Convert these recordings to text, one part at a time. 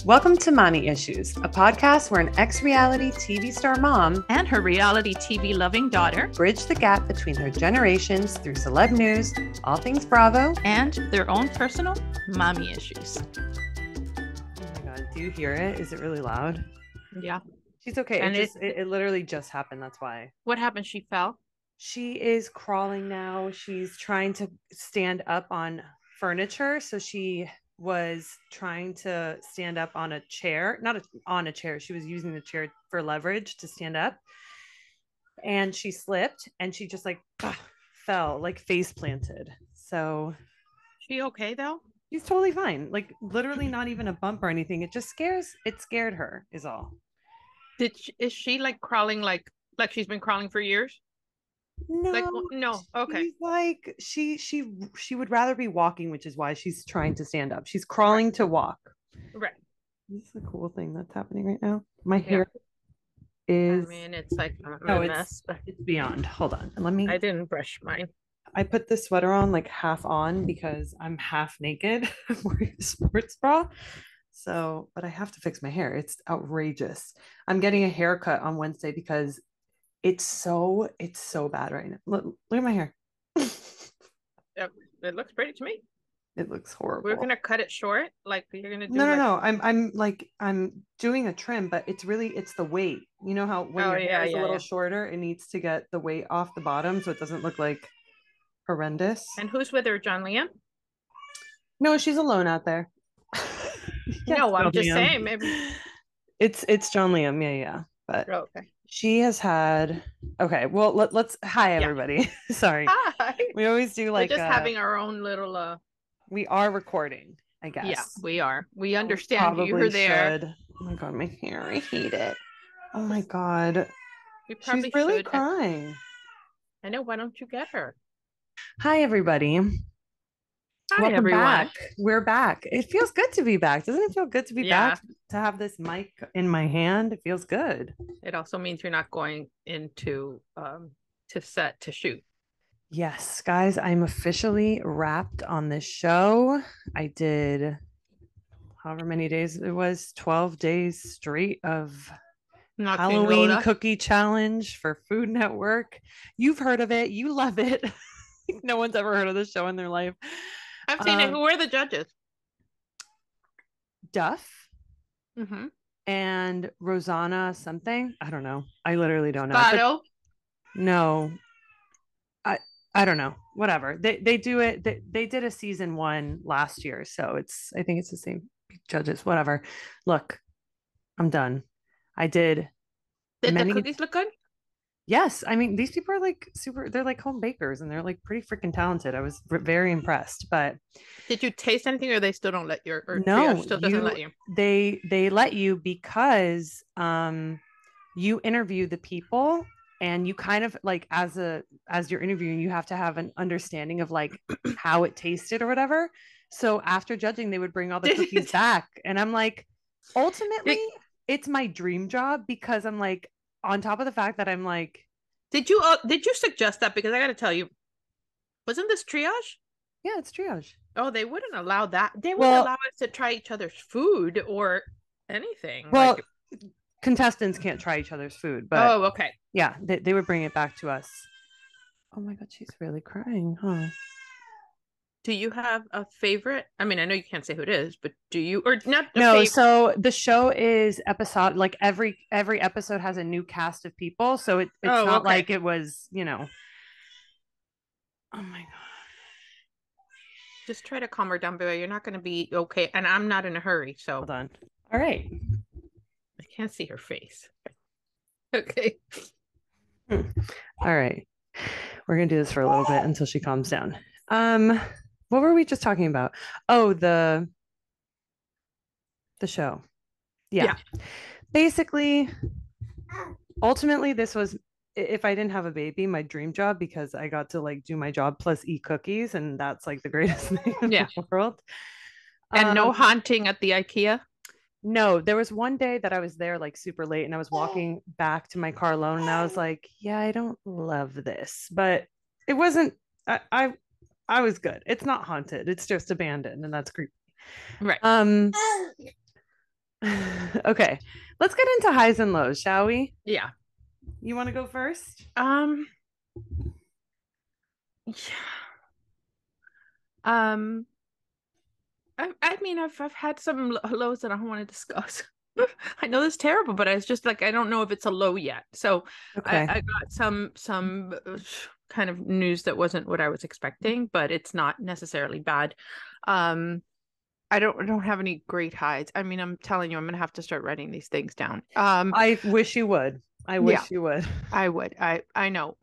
Welcome to Mommy Issues, a podcast where an ex-reality TV star mom and her reality TV loving daughter bridge the gap between their generations through celeb news, all things Bravo, and their own personal mommy issues. Oh my God, do you hear it? Is it really loud? Yeah. She's okay. And it literally just happened. That's why. What happened? She fell? She is crawling now. She's trying to stand up on furniture. So she was trying to stand up on a chair, on a chair. She was using the chair for leverage to stand up. And she slipped and she just fell, like face planted. So she okay though? She's totally fine. Like literally not even a bump or anything. It scared her is all. Is she like crawling like she's been crawling for years? No. Okay. She would rather be walking, which is why she's trying to stand up. She's crawling to walk. Right. This is a cool thing that's happening right now. My hair is. I mean, it's like a mess. It's beyond. Hold on. I didn't brush mine. I put the sweater on like half on because I'm half naked wearing a sports bra. So, but I have to fix my hair. It's outrageous. I'm getting a haircut on Wednesday because it's so bad right now. Look at my hair. Yep, it looks pretty to me. It looks horrible. We're gonna cut it short. Like you're gonna do. No. I'm doing a trim, but it's the weight. You know how when your hair is a little shorter, it needs to get the weight off the bottom so it doesn't look like horrendous. And who's with her, John Liam? No, she's alone out there. Yes, no, I'm just saying. Maybe it's John Liam. Yeah. But okay. She has had. Okay, well let's. Hi everybody. Sorry. Hi. We always do like we're just having our own little. We are recording, I guess. Yeah, we are. We understand you were there. Should. Oh my God, my hair! I hate it. Oh my God. She's really crying. I know. Why don't you get her? Hi everybody. Hi, welcome everyone. Back. We're back. It feels good to be back. Doesn't it feel good to be back? To have this mic in my hand, it feels good. It also means you're not going into to set to shoot. Yes, guys, I'm officially wrapped on this show. I did however many days it was, 12 days straight of Halloween cookie challenge for Food Network. You've heard of it. You love it. No one's ever heard of this show in their life. I've seen it. Who are the judges? Duff and Rosanna something. I don't know. I literally don't know. No. I don't know. Whatever. They do it. They did a season 1 last year. So I think it's the same judges. Whatever. Look, I'm done. I did. Did the cookies look good? Yes. I mean, these people are like they're like home bakers and they're like pretty freaking talented. I was very impressed, but. Did you taste anything or they still don't let you? Or no, still doesn't let you? They let you because you interview the people and you kind of like as you're interviewing, you have to have an understanding of like how it tasted or whatever. So after judging, they would bring all the cookies back. And I'm like, ultimately, it's my dream job because I'm like, on top of the fact that I'm like, did you suggest that? Because I got to tell you, wasn't this triage? Yeah, it's triage. Oh, they wouldn't allow that. They wouldn't allow us to try each other's food or anything. Well, contestants can't try each other's food, but okay. Yeah, they would bring it back to us. Oh my God, she's really crying, huh? Do you have a favorite? I mean, I know you can't say who it is, but do you or not? No, so the show is episode, like every episode has a new cast of people, so it's not like it was, Oh my God. Just try to calm her down, baby. You're not going to be okay, and I'm not in a hurry. So hold on. All right. I can't see her face. Okay. All right. We're gonna do this for a little bit until she calms down. What were we just talking about? Oh, the show. Yeah. Basically, ultimately, this was, if I didn't have a baby, my dream job, because I got to like do my job plus eat cookies, and that's like the greatest thing in the world. And no haunting at the IKEA? No, there was one day that I was there like super late and I was walking back to my car alone and I was like, yeah, I don't love this, but it wasn't, I was good. It's not haunted. It's just abandoned and that's creepy. Right. Okay, let's get into highs and lows, shall we? Yeah. You want to go first? Um, yeah. Um, I mean, I've had some lows that I don't want to discuss. I know it's terrible, but it's just like I don't know if it's a low yet. So Okay. I got some kind of news that wasn't what I was expecting, but it's not necessarily bad. Um, I don't have any great highs. I mean, I'm telling you, I'm gonna have to start writing these things down. I wish you would. I Yeah, wish you would. I would. I know.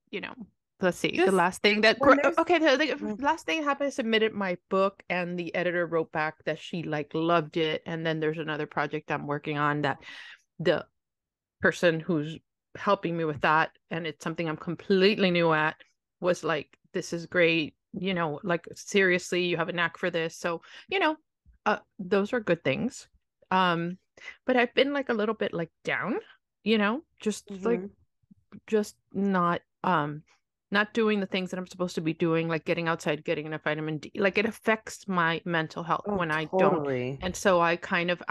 You know, let's see. The Just last thing that when there's okay, the last thing happened, I submitted my book and the editor wrote back that she like loved it. And then there's another project I'm working on that the person who's helping me with that, and it's something I'm completely new at, was like, this is great, like seriously, you have a knack for this. So, those are good things. Um, but I've been like a little bit like down, just like Mhm. just not doing the things that I'm supposed to be doing, like getting outside, getting enough vitamin D. Like it affects my mental health Oh, when I don't. totally. And so I kind of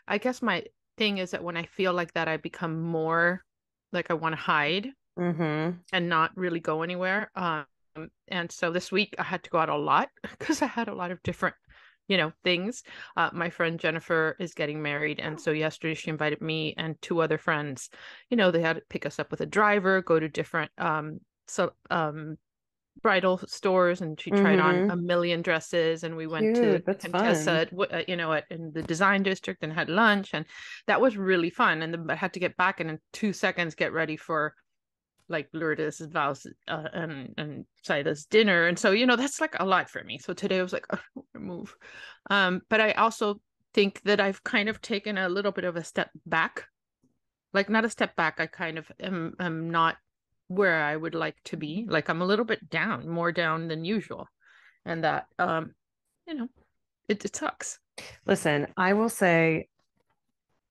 I guess my thing is that when I feel like that, I become more like I want to hide Mm-hmm. and not really go anywhere. And so this week I had to go out a lot because I had a lot of different, things. My friend Jennifer is getting married, and so yesterday she invited me and two other friends. They had to pick us up with a driver, go to different bridal stores, and she tried on Mm-hmm. a million dresses, and we went to Cute. That's fun. Contessa, in the design district, and had lunch, and that was really fun. And then I had to get back and in 2 seconds get ready for like Lourdes, Val's, and Sida's dinner. And so, that's like a lot for me. So today I was like, oh, I want to move. But I also think that I've kind of taken a little bit of a step back. Like not a step back. I kind of am not where I would like to be. Like I'm a little bit down, more down than usual. And that you know, it sucks. Listen, I will say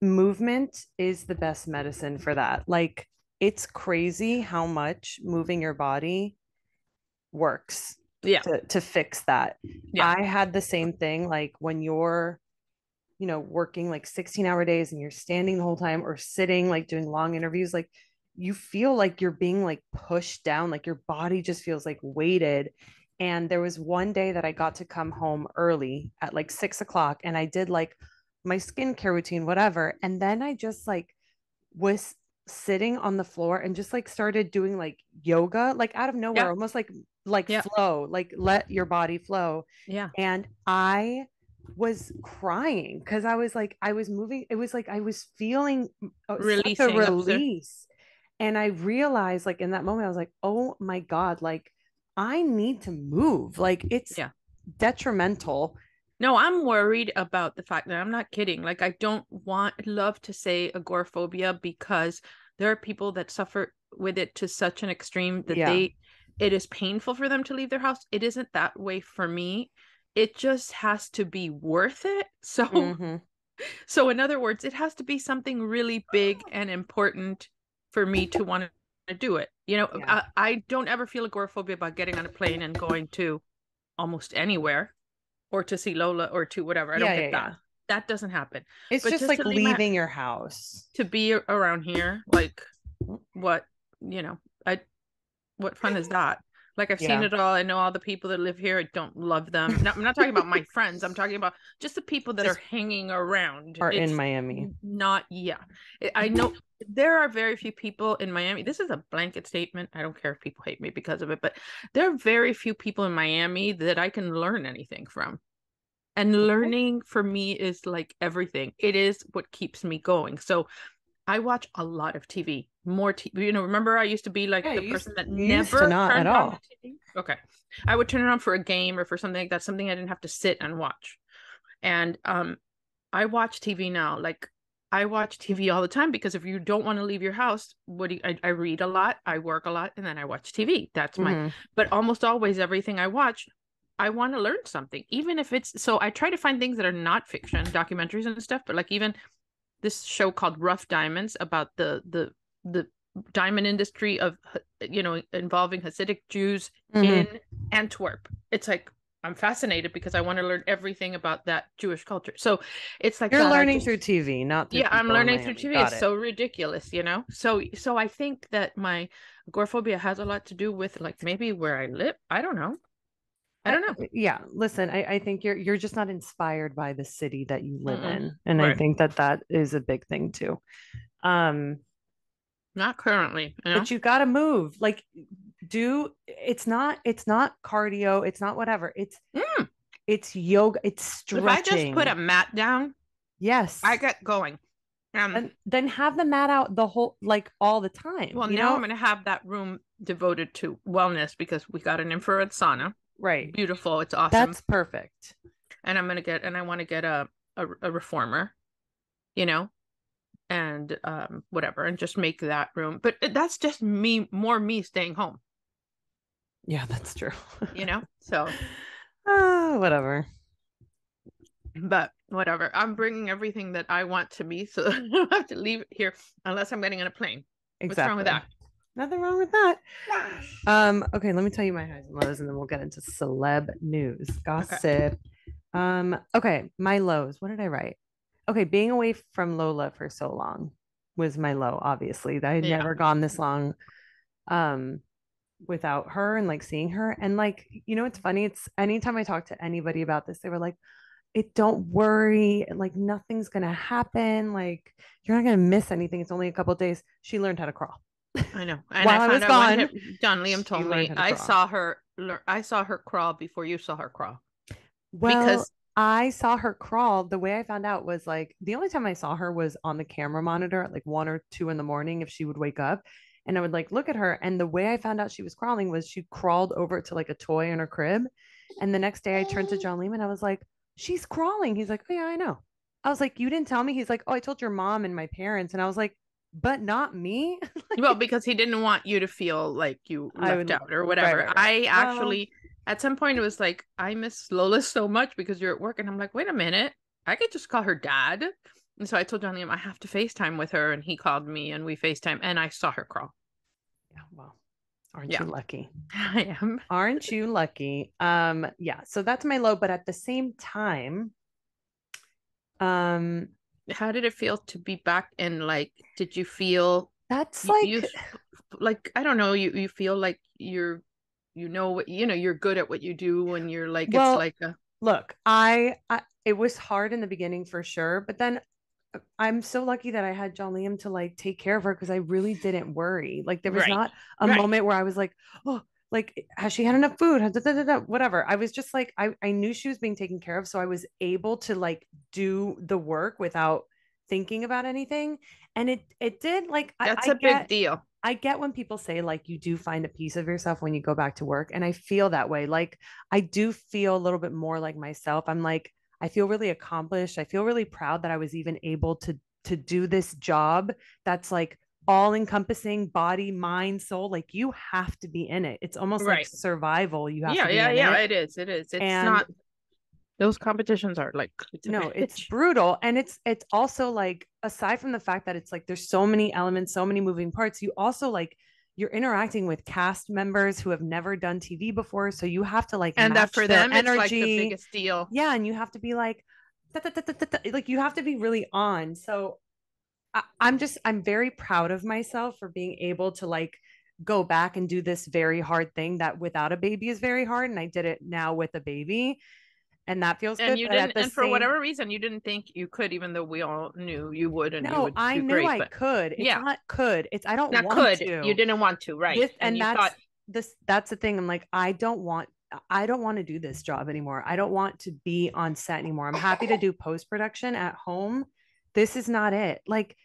movement is the best medicine for that. Like, it's crazy how much moving your body works Yeah. to fix that. Yeah. I had the same thing. Like when you're, working like 16-hour days and you're standing the whole time or sitting, like doing long interviews, like you feel like you're being like pushed down, like your body just feels like weighted. And there was one day that I got to come home early at like 6 o'clock and I did like my skincare routine, whatever. And then I just like was sitting on the floor and just like started doing like yoga, like out of nowhere, Yeah. almost like Yeah. flow, like let your body flow. Yeah. And I was crying because I was like, I was moving. It was like I was feeling such a Releasing upstairs. release. And I realized, like, in that moment, I was like, oh my God, like, I need to move. Like, it's Yeah. detrimental. No, I'm worried about the fact that I'm not kidding. Like, I don't love to say agoraphobia because there are people that suffer with it to such an extreme that Yeah. it is painful for them to leave their house. It isn't that way for me. It just has to be worth it. So, Mm-hmm. so in other words, it has to be something really big and important for me to want to do it. Yeah. I don't ever feel agoraphobia about getting on a plane and going to almost anywhere or to see Lola or to whatever. I don't Yeah. Yeah. get that. Yeah. That doesn't happen. It's But just just like to leave my leaving your house. to be around here, like what, you know, I what fun is that? Like I've seen Yeah. it all. I know all the people that live here. I don't love them. No, I'm not talking about my friends. I'm talking about just the people that are Just hanging around. are in It's Miami. not, yeah. I know there are very few people in Miami. This is a blanket statement. I don't care if people hate me because of it, but there are very few people in Miami that I can learn anything from. And Okay. learning for me is like everything. It is what keeps me going. So I watch a lot of TV, more TV. Remember I used to be like Yeah, the person that you used to never not at turned on the all. TV. Okay. I would turn it on for a game or for something like that, something I didn't have to sit and watch. And I watch TV now. Like I watch TV all the time because if you don't want to leave your house, I read a lot, I work a lot, and then I watch TV. That's my, Mm-hmm. but almost always everything I watch, I want to learn something, even if it's, so I try to find things that are not fiction, documentaries and stuff, but like even this show called Rough Diamonds about the diamond industry of involving Hasidic Jews Mm-hmm. in Antwerp. It's like I'm fascinated because I want to learn everything about that Jewish culture. So it's like You're that. learning through TV, not through Yeah, I'm people in learning through Miami. TV. Got It's it. so ridiculous, you know? So I think that my agoraphobia has a lot to do with like maybe where I live. I don't know. I don't know. Yeah, listen, I think you're just not inspired by the city that you live Mm-mm. in, and I Right. think that that is a big thing too. Um, Not currently, you know? but you got to move. Like, do it's not cardio, it's not whatever. Mm. It's yoga, it's If I just put stretching. a mat down, I Yes, get going. and then have the mat out the whole like all the time. Well, You now I'm know, going to have that room devoted to wellness because we got an infrared sauna. right? Beautiful. It's awesome. That's perfect. And I want to get a reformer, you know, and whatever, and just make that room. But that's just me staying home, Yeah, that's true. you know? So, Whatever. but whatever. I'm bringing everything that I want to me, so I don't have to leave it here unless I'm getting on a plane. What's wrong with Exactly. that? Nothing wrong with that. Okay, let me tell you my highs and lows, and then we'll get into celeb news, Okay. gossip. Okay, my lows. What did I write? Okay, being away from Lola for so long was my low, obviously. I had Yeah. never gone this long um without her and like seeing her. And like, it's funny. It's anytime I talk to anybody about this, they were like, it don't worry, like nothing's gonna happen. Like you're not gonna miss anything. It's only a couple of days. She learned how to crawl. I know. And I While I found was out one gone, hit. John Liam she told learned me how to crawl. I saw her crawl before you saw her crawl Well, because I saw her crawl. The way I found out was like the only time I saw her was on the camera monitor at like 1 or 2 in the morning if she would wake up. And I would like look at her. And the way I found out she was crawling was she crawled over to like a toy in her crib. And the next day I turned to John Lehman. I was like, she's crawling. He's like, oh, yeah, I know. I was like, you didn't tell me. He's like, oh, I told your mom and my parents. And I was like, but not me. well, because he didn't want you to feel like you I left would, out or right, whatever. right, right. I Well, actually, at some point, it was like, I miss Lola so much because you're at work. And I'm like, wait a minute, I could just call her dad. And so I told Johnny, I have to FaceTime with her. And he called me and we FaceTime and I saw her crawl. yeah, well, aren't Yeah, you lucky? I am. Aren't you lucky? Yeah, so that's my low, but at the same time, um, How did it feel to be back in like, did you feel that's you like like, I don't know, you feel like you know what, you're good at what you do and you're like, it's well, like a, look, I it was hard in the beginning for sure, but then I'm so lucky that I had John Liam to like take care of her because I really didn't worry. Like there was right, not a right. moment where I was like, oh, like has she had enough food? Whatever. I was just like, I knew she was being taken care of, so I was able to like do the work without thinking about anything. And it did like That's a big deal. I get when people say like you do find a piece of yourself when you go back to work, and I feel that way. Like I do feel a little bit more like myself. I'm like I feel really accomplished. I feel really proud that I was even able to do this job that's like all encompassing body, mind, soul. Like you have to be in it. It's almost like Right. survival. You have Yeah, to be yeah, in yeah. it. It's And not, those competitions are like, it's a no, it's bitch. brutal. And it's also like aside from the fact that it's like there's so many elements, so many moving parts, you also like you're interacting with cast members who have never done TV before. So you have to like And that match for their them, it's like the energy. biggest deal. Yeah. And you have to be like, like you have to be really on. So I'm very proud of myself for being able to like go back and do this very hard thing that without a baby is very hard. And I did it now with a baby, and that feels And good. you But didn't, at the and for same whatever reason, you didn't think you could, even though we all knew you would and you no, would I do knew great. I But could. It's yeah, not could. It's I don't not want could. You to. didn't want to, right? This And and you thought, that's the thing. I'm like, I don't want to do this job anymore. I don't want to be on set anymore. I'm happy to do post production at home. This is not it. Like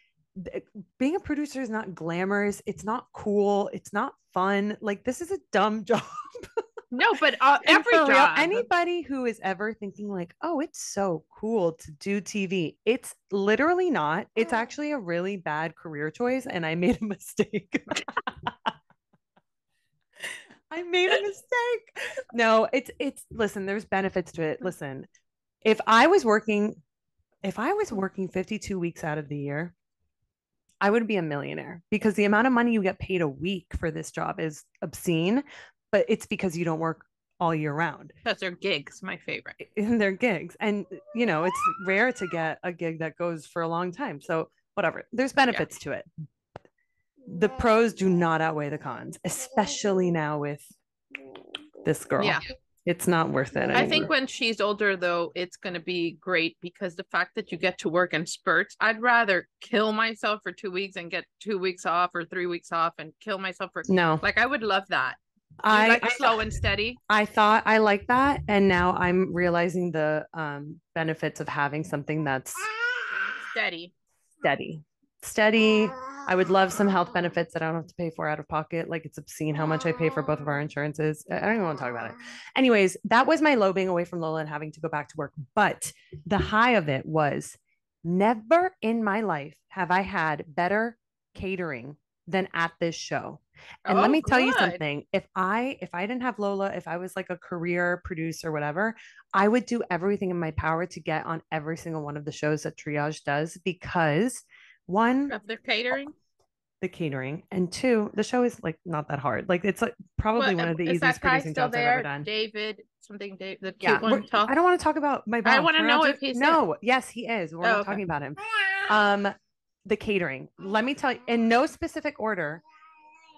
being a producer is not glamorous. It's not cool. It's not fun. Like this is a dumb job. no, but And every for real, job. anybody who is ever thinking like, oh, it's so cool to do TV, it's literally not. It's actually a really bad career choice. And I made a mistake. I made a mistake. No, listen, there's benefits to it. Listen, if I was working, if I was working 52 weeks out of the year, I would be a millionaire because the amount of money you get paid a week for this job is obscene, but it's because you don't work all year round. Because their gigs, my favorite. In their gigs. And, you know, it's rare to get a gig that goes for a long time. So, whatever, there's benefits to it. The pros do not outweigh the cons, especially now with this girl. Yeah. It's not worth it anymore. I think when she's older, though, it's going to be great because the fact that you get to work in spurts, I'd rather kill myself for 2 weeks and get 2 weeks off or 3 weeks off and kill myself for no. Like, I would love that. I slow and steady. I thought I liked that, and now I'm realizing the benefits of having something that's steady. I would love some health benefits that I don't have to pay for out of pocket. Like, it's obscene how much I pay for both of our insurances. I don't even want to talk about it. Anyways, that was my low, being away from Lola and having to go back to work. But the high of it was, never in my life have I had better catering than at this show. And let me tell you something. If I didn't have Lola, if I was like a career producer, whatever, I would do everything in my power to get on every single one of the shows that Triage does, because one, of their catering, and two, the show is like not that hard. Like, it's like probably one of the easiest producing jobs I've ever done. David, the cute one. I don't want to talk about my boss. I want to know if he's yes, he is. We're not talking about him. The catering. Let me tell you, in no specific order,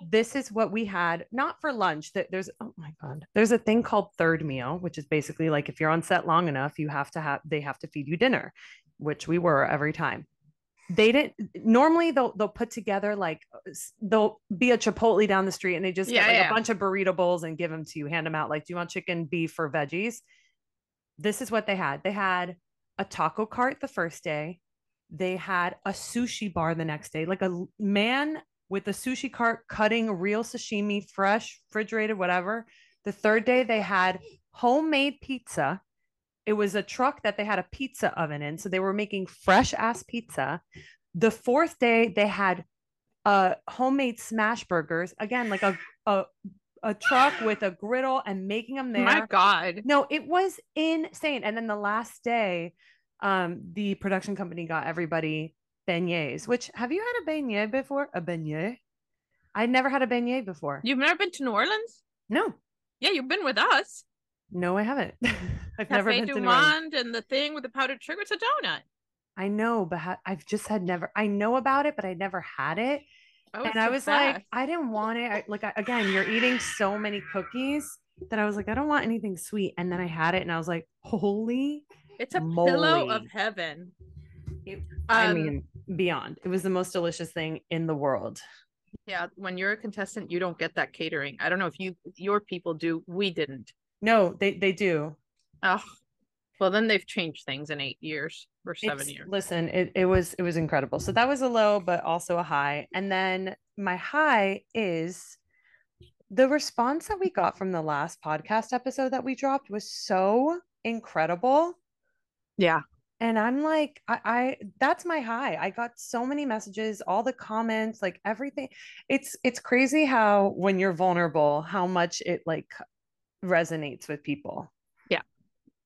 this is what we had, not for lunch. That there's a thing called third meal, which is basically like, if you're on set long enough, they have to feed you dinner, which we were every time. They didn't normally, they'll put together, like, they'll be a Chipotle down the street and they just get a bunch of burrito bowls and give them to you, hand them out. Like, do you want chicken, beef, or veggies? This is what they had. They had a taco cart the first day. They had a sushi bar the next day, like a man with a sushi cart cutting real sashimi, fresh, refrigerated, whatever. The third day they had homemade pizza. It was a truck that they had a pizza oven in. So they were making fresh ass pizza. The fourth day they had homemade smash burgers. Again, like a truck with a griddle and making them there. My God. No, it was insane. And then the last day, the production company got everybody beignets, which, have you had a beignet before? A beignet? I'd never had a beignet before. You've never been to New Orleans? No. Yeah, you've been with us. No, I haven't. I've Cafe never been du to New Orleans. Monde and the thing with the powdered sugar. It's a donut. I know, but I've just had never. I know about it, but I never had it. Oh, and I was like, I didn't want it. Again, you're eating so many cookies that I was like, I don't want anything sweet. And then I had it, and I was like, holy! It's a pillow of heaven. I mean, beyond. It was the most delicious thing in the world. Yeah, when you're a contestant, you don't get that catering. I don't know if your people do. We didn't. No, they do. Oh, well, then they've changed things in 8 years or 7 years. Listen, it was incredible. So that was a low, but also a high. And then my high is the response that we got from the last podcast episode that we dropped was so incredible. Yeah. And I'm like, I that's my high. I got so many messages, all the comments, like everything. It's crazy how, when you're vulnerable, how much it like resonates with people.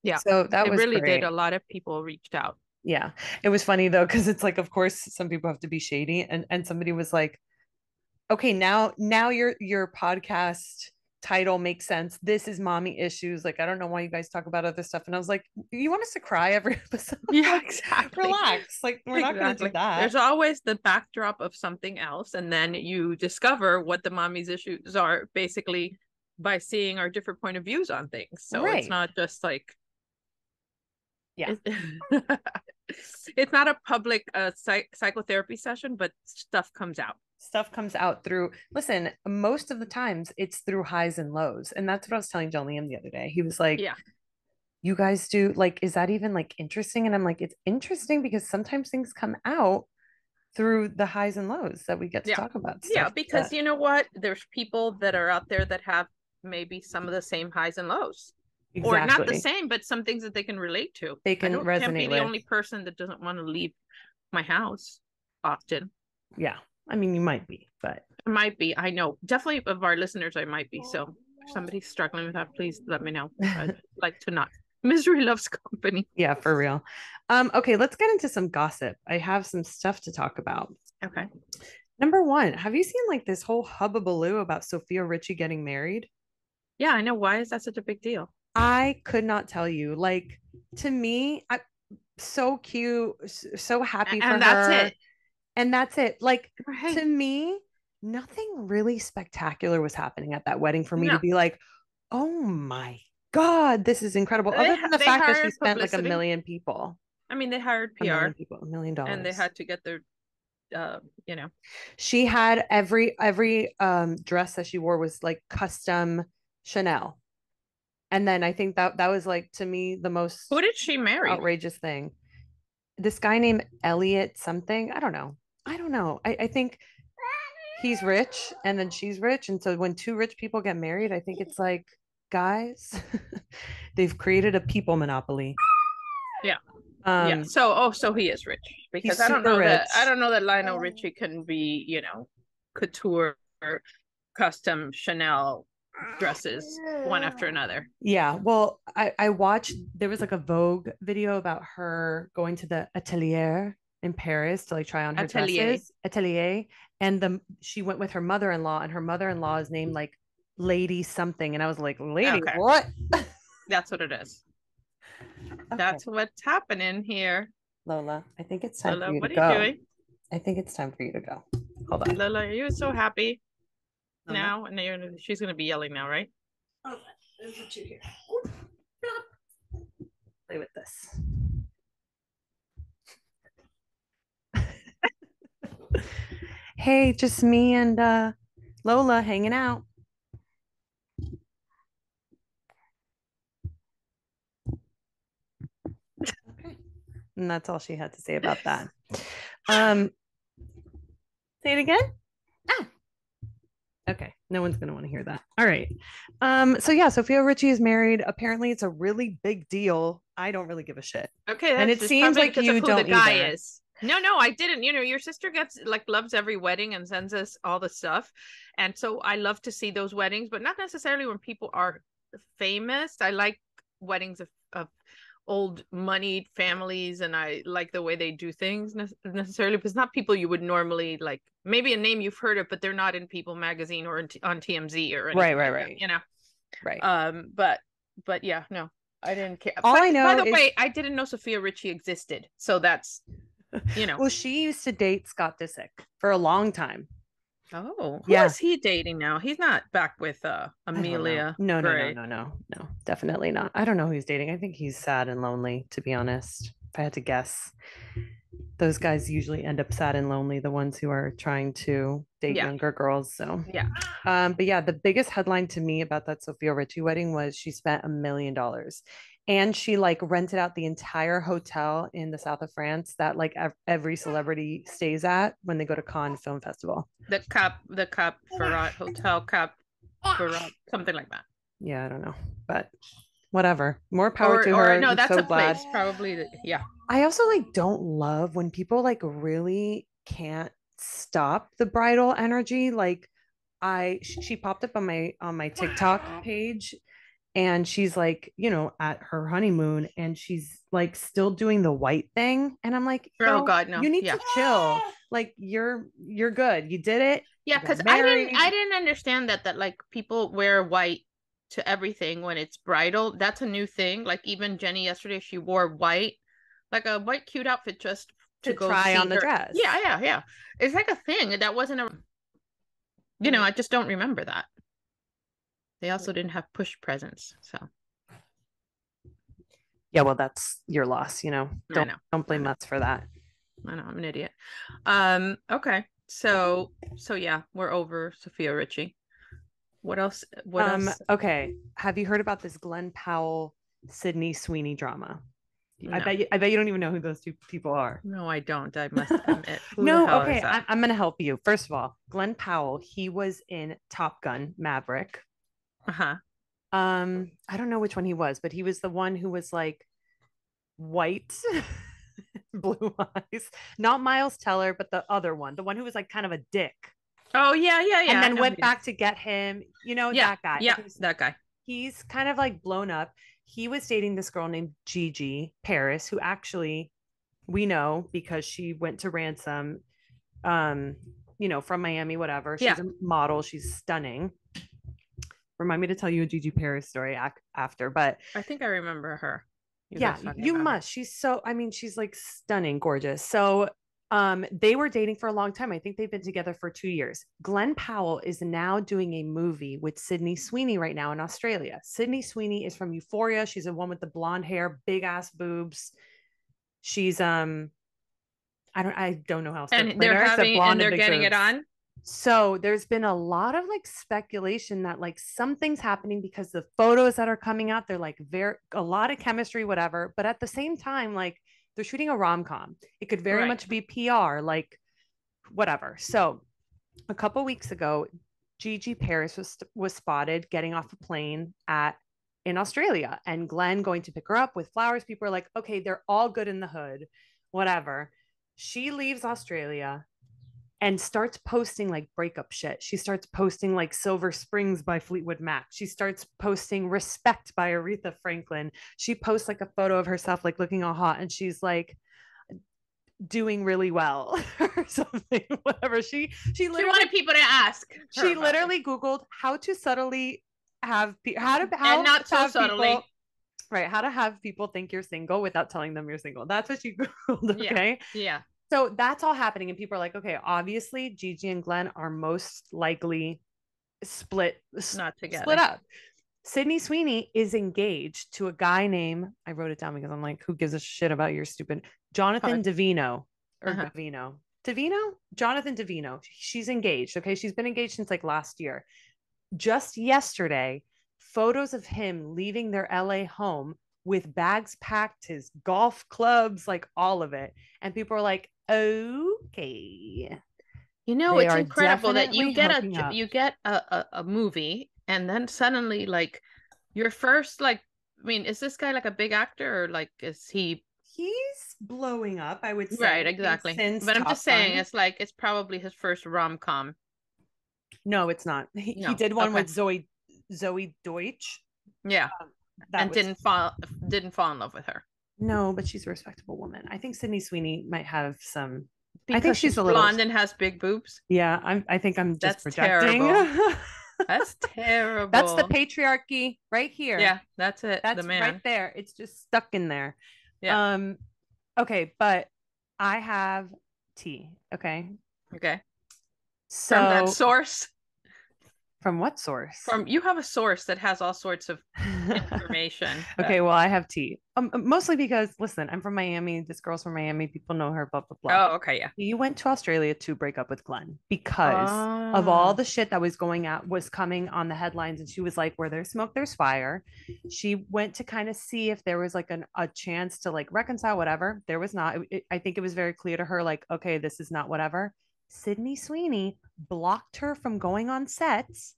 Yeah. So that was really great. did. A lot of people reached out. Yeah. It was funny though, because it's like, of course, some people have to be shady. And somebody was like, okay, now your podcast title makes sense. This is mommy issues. Like, I don't know why you guys talk about other stuff. And I was like, you want us to cry every episode? Yeah, exactly. Relax. Like, we're not going to do that. There's always the backdrop of something else. And then you discover what the mommy's issues are, basically by seeing our different point of views on things. So It's not just like, yeah, it's not a public psychotherapy session, but stuff comes out through, listen, most of the times it's through highs and lows. And that's what I was telling John Liam the other day. He was like, yeah, you guys do, like, is that even like interesting? And I'm like, it's interesting because sometimes things come out through the highs and lows that we get to talk about stuff. Yeah, because you know what? There's people that are out there that have maybe some of the same highs and lows. Exactly. Or not the same, but some things that they can relate to. They can resonate can't be with. The only person that doesn't want to leave my house often. Yeah. I mean, you might be, but. It might be. I know. Definitely of our listeners, I might be. So if somebody's struggling with that, please let me know. I'd like to not. Misery loves company. Yeah, for real. Okay, let's get into some gossip. I have some stuff to talk about. Okay. Number one, have you seen like this whole hubbubaloo about Sofia Richie getting married? Yeah, I know. Why is that such a big deal? I could not tell you. Like, to me, so cute, so happy for And that's her. it. And that's it. Like, to Right. me, nothing really spectacular was happening at that wedding for me to No, be like, oh my God, this is incredible. Other than the they fact that she hired spent like a publicity. million people, I mean, they hired a million PR people, $1 million. and they had to get their, you know. She had every dress that she wore was like custom Chanel. And then I think that was like to me the Who most did she marry? outrageous thing. This guy named Elliot something. I don't know. I don't know. I think he's rich and then she's rich. And so when two rich people get married, I think it's like, guys, they've created a people monopoly. Yeah. Yeah. Um, So, oh, so he is rich because he's super I rich. don't know that Lionel Richie can be, couture or custom Chanel dresses one after another. Yeah. Well, I watched, there was like a Vogue video about her going to the atelier in Paris to like try on her Atelier. dresses, atelier. And she went with her mother-in-law, and her mother-in-law is named like Lady something. And I was like, Lady, Okay. what? That's what it is. Okay. That's what's happening here. Lola, I think it's time for Lola, you to what are you go. doing? I think it's time for you to go. Hold on. Lola, are you so happy Lola. now? And she's going to be yelling now, right? Okay, there's what you hear. Play with this. Hey, just me and Lola hanging out. Okay. And that's all she had to say about that. Say it again. Ah. Okay. No one's gonna want to hear that. All right. So yeah, Sofia Richie is married. Apparently it's a really big deal. I don't really give a shit. Okay, And that's it just seems probably like because of you who the don't guy either. is. No, I didn't. Your sister gets like loves every wedding and sends us all the stuff. And so I love to see those weddings, but not necessarily when people are famous. I like weddings of old moneyed families, and I like the way they do things necessarily, because not people you would normally like, maybe a name you've heard of, but they're not in People magazine or on TMZ or anything Right, like right. that, Right. but yeah, no, I didn't care. All I By know the is way, I didn't know Sofia Richie existed. So that's, well, she used to date Scott Disick for a long time. Oh, who Yeah. is he dating now? He's not back with I don't know. Amelia No, no, no, Gray. no, no, no, definitely not. I don't know who he's dating. I think he's sad and lonely, to be honest. If I had to guess, those guys usually end up sad and lonely, the ones who are trying to date Yeah. younger girls. So, Yeah. but yeah, the biggest headline to me about that Sofia Richie wedding was she spent $1 million, and she like rented out the entire hotel in the south of France that like every celebrity stays at when they go to Cannes Film Festival. The Cap Ferrat Hotel Cap Ferrat, something like that. Yeah, I don't know, but whatever. More power to Or her. no, I'm that's so a glad. place. Probably yeah. I also like don't love when people like really can't stop the bridal energy. Like she popped up on my TikTok page, and she's like, at her honeymoon, and she's like still doing the white thing, and I'm like, Oh yo, God, no. you need Yeah. to chill. Like you're good. You did it. Yeah, You got because I married. didn't understand that like people wear white to everything when it's bridal. That's a new thing. Like even Jenny yesterday, she wore white, like a white cute outfit just to To go try on see the her. dress. Yeah. It's like a thing. That wasn't a, I just don't remember that. They also didn't have push presents, so Yeah, well, that's your loss. I Don't know. don't I blame know. us for that. I know. I'm an idiot. Okay. So yeah, we're over Sofia Richie. What else? What else? Okay. Have you heard about this Glen Powell Sydney Sweeney drama? I No. bet you don't even know who those two people are. No, I don't. I must admit. Who the No, hell okay. is that? I'm gonna help you. First of all, Glen Powell, he was in Top Gun Maverick. Uh-huh. I don't know which one he was, but he was the one who was like white, blue eyes. Not Miles Teller, but the other one, the one who was like kind of a dick. Oh yeah. And I then know went back to get him, Yeah, that guy. yeah, Okay, so that guy. he's kind of like blown up. He was dating this girl named Gigi Paris, who actually we know because she went to Ransom, from Miami, whatever. She's Yeah. a model. She's stunning. remind me to tell you a Gigi Paris story after. But I think I remember her. You yeah, guys talking you about her. must. She's so, I mean, she's like stunning, gorgeous. So they were dating for a long time. I think they've been together for 2 years. Glen Powell is now doing a movie with Sydney Sweeney right now in Australia. Sydney Sweeney is from Euphoria. She's the one with the blonde hair, big ass boobs. She's I don't know how else to And explain they're her except having and blonde and they're big getting it boobs. on. So there's been a lot of like speculation that like something's happening because the photos that are coming out, they're like very a lot of chemistry, whatever. But at the same time, like they're shooting a rom-com. It could very Right. much be PR, like whatever. So a couple weeks ago, Gigi Paris was spotted getting off a plane at in Australia, and Glenn going to pick her up with flowers. People are like, okay, they're all good in the hood, whatever. She leaves Australia and starts posting like breakup shit. She starts posting like Silver Springs by Fleetwood Mac. She starts posting Respect by Aretha Franklin. She posts like a photo of herself like looking all hot, and she's like doing really well or something, whatever. She She literally wanted people to ask her she about it. literally Googled how to subtly have And how to not so have subtly. people right, how to have people think you're single without telling them you're single. That's what she Googled, Yeah. okay? Yeah. So that's all happening, and people are like, okay, obviously Gigi and Glenn are most likely Not split together. up. Sydney Sweeney is engaged to a guy named, I wrote it down because I'm like, who gives a shit about your stupid Jonathan Pod. Davino or Uh-huh. Gavino. Davino? Jonathan Davino. She's engaged. Okay. She's been engaged since like last year. Just yesterday, photos of him leaving their LA home with bags packed, his golf clubs, like all of it. And people are like, okay, You know, they it's are incredible that definitely hooking up. you get a movie and then suddenly like your first like I mean, is this guy like a big actor or like is he He's blowing up, I would say. right, I think exactly. since But I'm just Top saying Gun. it's like it's probably his first rom-com. No, it's not. He No. did one Okay. with Zoe Deutsch. Yeah. That And was didn't fall in love with her no, but she's a respectable woman. I think Sydney Sweeney might have some. I think because she's she's a little. blonde and has big boobs. Yeah, I think I'm just That's projecting. terrible. That's That's the terrible. patriarchy right here. Yeah, that's it. The That's right man. there. It's just stuck in there. Yeah. Um, okay, but I have tea. Okay, Okay. From that so source. from what source? From you have a source that has all sorts of information that Okay, well, I have tea. Mostly because, listen, I'm from Miami. This girl's from Miami. People know her, blah, blah, blah. oh okay yeah You went to Australia to break up with Glenn because of all oh the shit that was coming on the headlines. And she was like, where there's smoke, there's fire. She went to kind of see if there was like a chance to like reconcile, whatever. There was not. I think it was very clear to her, like, okay, this is not whatever. Sydney Sweeney blocked her from going on sets,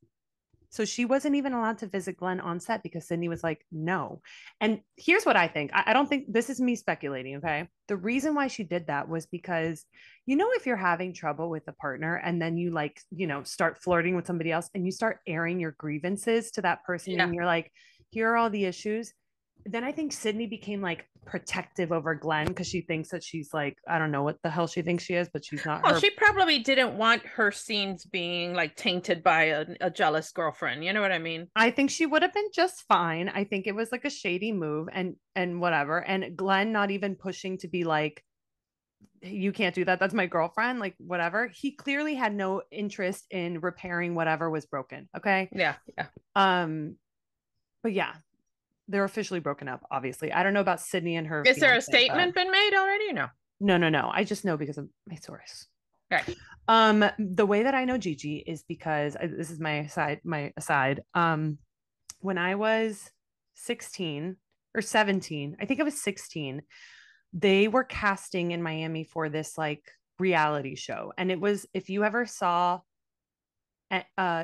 so she wasn't even allowed to visit Glenn on set because Sydney was like, no. And here's what I think. I don't think this is me speculating. Okay. The reason why she did that was because, if you're having trouble with a partner and then you like, start flirting with somebody else and you start airing your grievances to that person yeah and you're like, here are all the issues. Then I think Sydney became like protective over Glenn because she thinks that she's like, I don't know what the hell she thinks she is, but she's not well her. she probably didn't want her scenes being like tainted by a jealous girlfriend, you know what I mean? I think she would have been just fine. I think it was like a shady move and whatever. And Glenn not even pushing to be like, you can't do that. That's my girlfriend. Like whatever. He clearly had no interest in repairing whatever was broken. Okay. Yeah, yeah. Um, but yeah, they're officially broken up, obviously. I don't know about Sydney and her Is there a fiance, but statement been made already or no? no. I just know because of my source. Okay. The way that I know Gigi is because this is my aside. When I was 16 or 17, I think I was 16, they were casting in Miami for this like reality show. And it was, if you ever saw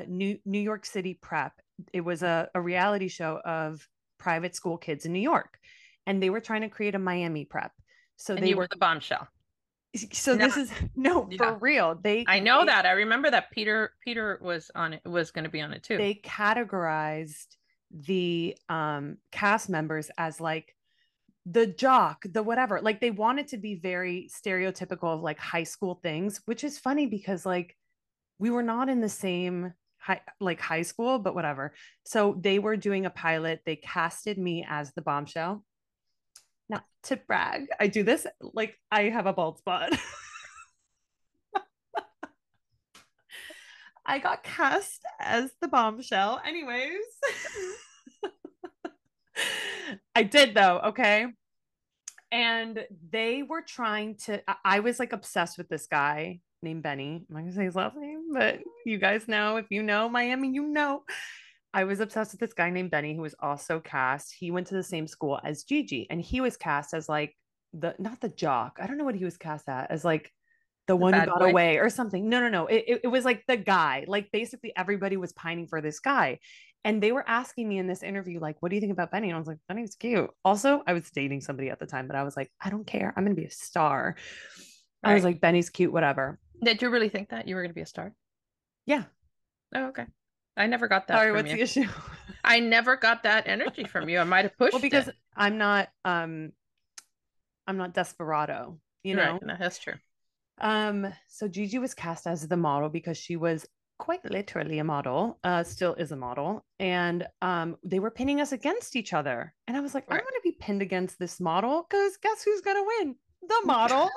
New York City Prep, it was a reality show of private school kids in New York. And they were trying to create a Miami Prep. So And they you were were, the bombshell. so No, this is no, yeah. for real. I know that. I remember that Peter was on it, was going to be on it too. They categorized the cast members as like the jock, the whatever. Like they wanted to be very stereotypical of like high school things, which is funny because like we were not in the same high school, but whatever. So they were doing a pilot. They casted me as the bombshell. Not to brag, I do this like I have a bald spot. I got cast as the bombshell. Anyways, I did though. Okay. And they were trying to, I was like obsessed with this guy named Benny. I'm not gonna say his last name, but you guys know, if you know Miami, you know. I was obsessed with this guy named Benny who was also cast. He went to the same school as Gigi, and he was cast as like the not the jock. I don't know what he was cast at as like the The one who bad got boy. away or something. No, no, no. It was like the guy. Like basically everybody was pining for this guy. And they were asking me in this interview, like, what do you think about Benny? And I was like, Benny's cute. Also, I was dating somebody at the time, but I was like, I don't care. I'm going to be a star. I was Right. like, Benny's cute, whatever. Did you really think that you were going to be a star? Yeah. Oh, okay. I never got that Sorry, from what's you. the issue? I never got that energy from you. I might have Well, pushed because it. I'm not desperado, you Right. know? No, that's true. So Gigi was cast as the model because she was quite literally a model, still is a model. And they were pinning us against each other. And I was like, I don't Right. want to be pinned against this model because guess who's gonna win? The model.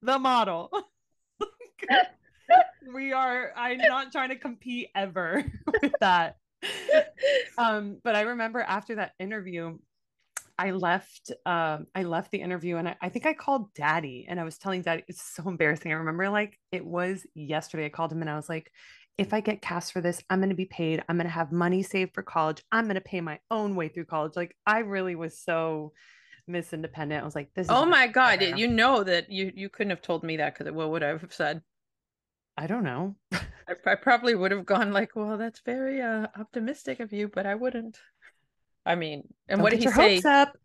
The model. I'm not trying to compete ever with that. But I remember after that interview, I left the interview and I think I called daddy and I was telling daddy, it's so embarrassing. I remember like it was yesterday. I called him and I was like, if I get cast for this, I'm going to be paid. I'm going to have money saved for college. I'm going to pay my own way through college. Like I really was so Miss Independent. I was like, this is Oh my my God. career. You know that you couldn't have told me that because what would I have said? I don't know. I probably would have gone like, well, that's very optimistic of you, but I wouldn't. I mean, and Don't what did get he your hopes say? up.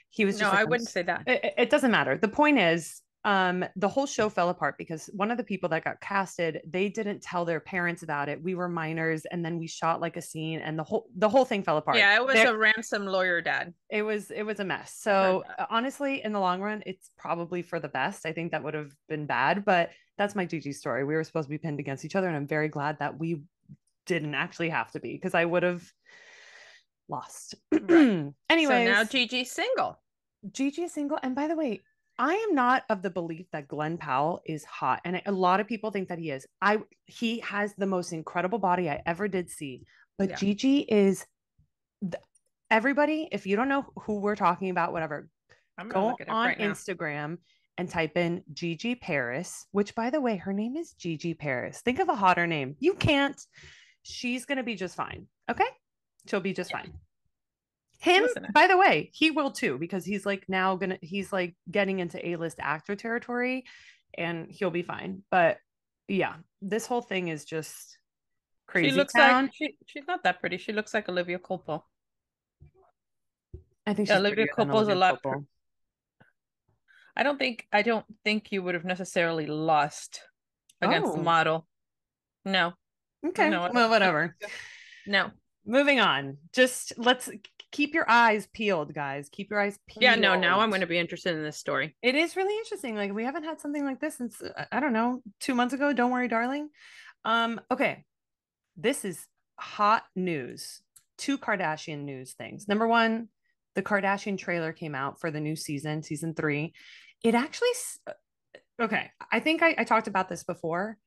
He was No, just like, I wouldn't say that. it doesn't matter. The point is, the whole show fell apart because one of the people that got casted, they didn't tell their parents about it. We were minors, and then we shot like a scene, and the whole thing fell apart. Yeah, it was a ransom lawyer dad. It was a mess. I heard So that. honestly, in the long run, it's probably for the best. I think that would have been bad, but that's my Gigi story. We were supposed to be pinned against each other, and I'm very glad that we didn't actually have to be because I would have lost. Right. So now Anyways, Gigi's single. Gigi is single. And by the way, I am not of the belief that Glen Powell is hot. And a lot of people think that he is. He has the most incredible body I ever did see. But Yeah. Gigi is everybody, if you don't know who we're talking about, whatever, I'm gonna go look it up on right now. Instagram and type in Gigi Paris, which by the way, her name is Gigi Paris. Think of a hotter name. You can't. She's gonna be just fine. Okay. She'll be just Yeah. fine. Him, Listen. by the way, he will too, because he's like getting into A-list actor territory and he'll be fine. But yeah, this whole thing is just She crazy looks like town. she's not that pretty. She looks like Olivia Culpo. I think Yeah, she's Olivia prettier than Culpo's a Olivia lot. Culpo. I don't think you would have necessarily lost against the Oh, model. No, okay. no, Well, I don't whatever. think so. No. Moving on. Just let's keep your eyes peeled, guys. Keep your eyes Yeah, no. Now peeled. I'm going to be interested in this story. It is really interesting. Like we haven't had something like this since I don't know, 2 months ago. Don't worry, darling. Okay. This is hot news. Two Kardashian news things. Number one, the Kardashian trailer came out for the new season 3. It actually, okay. I think I talked about this before.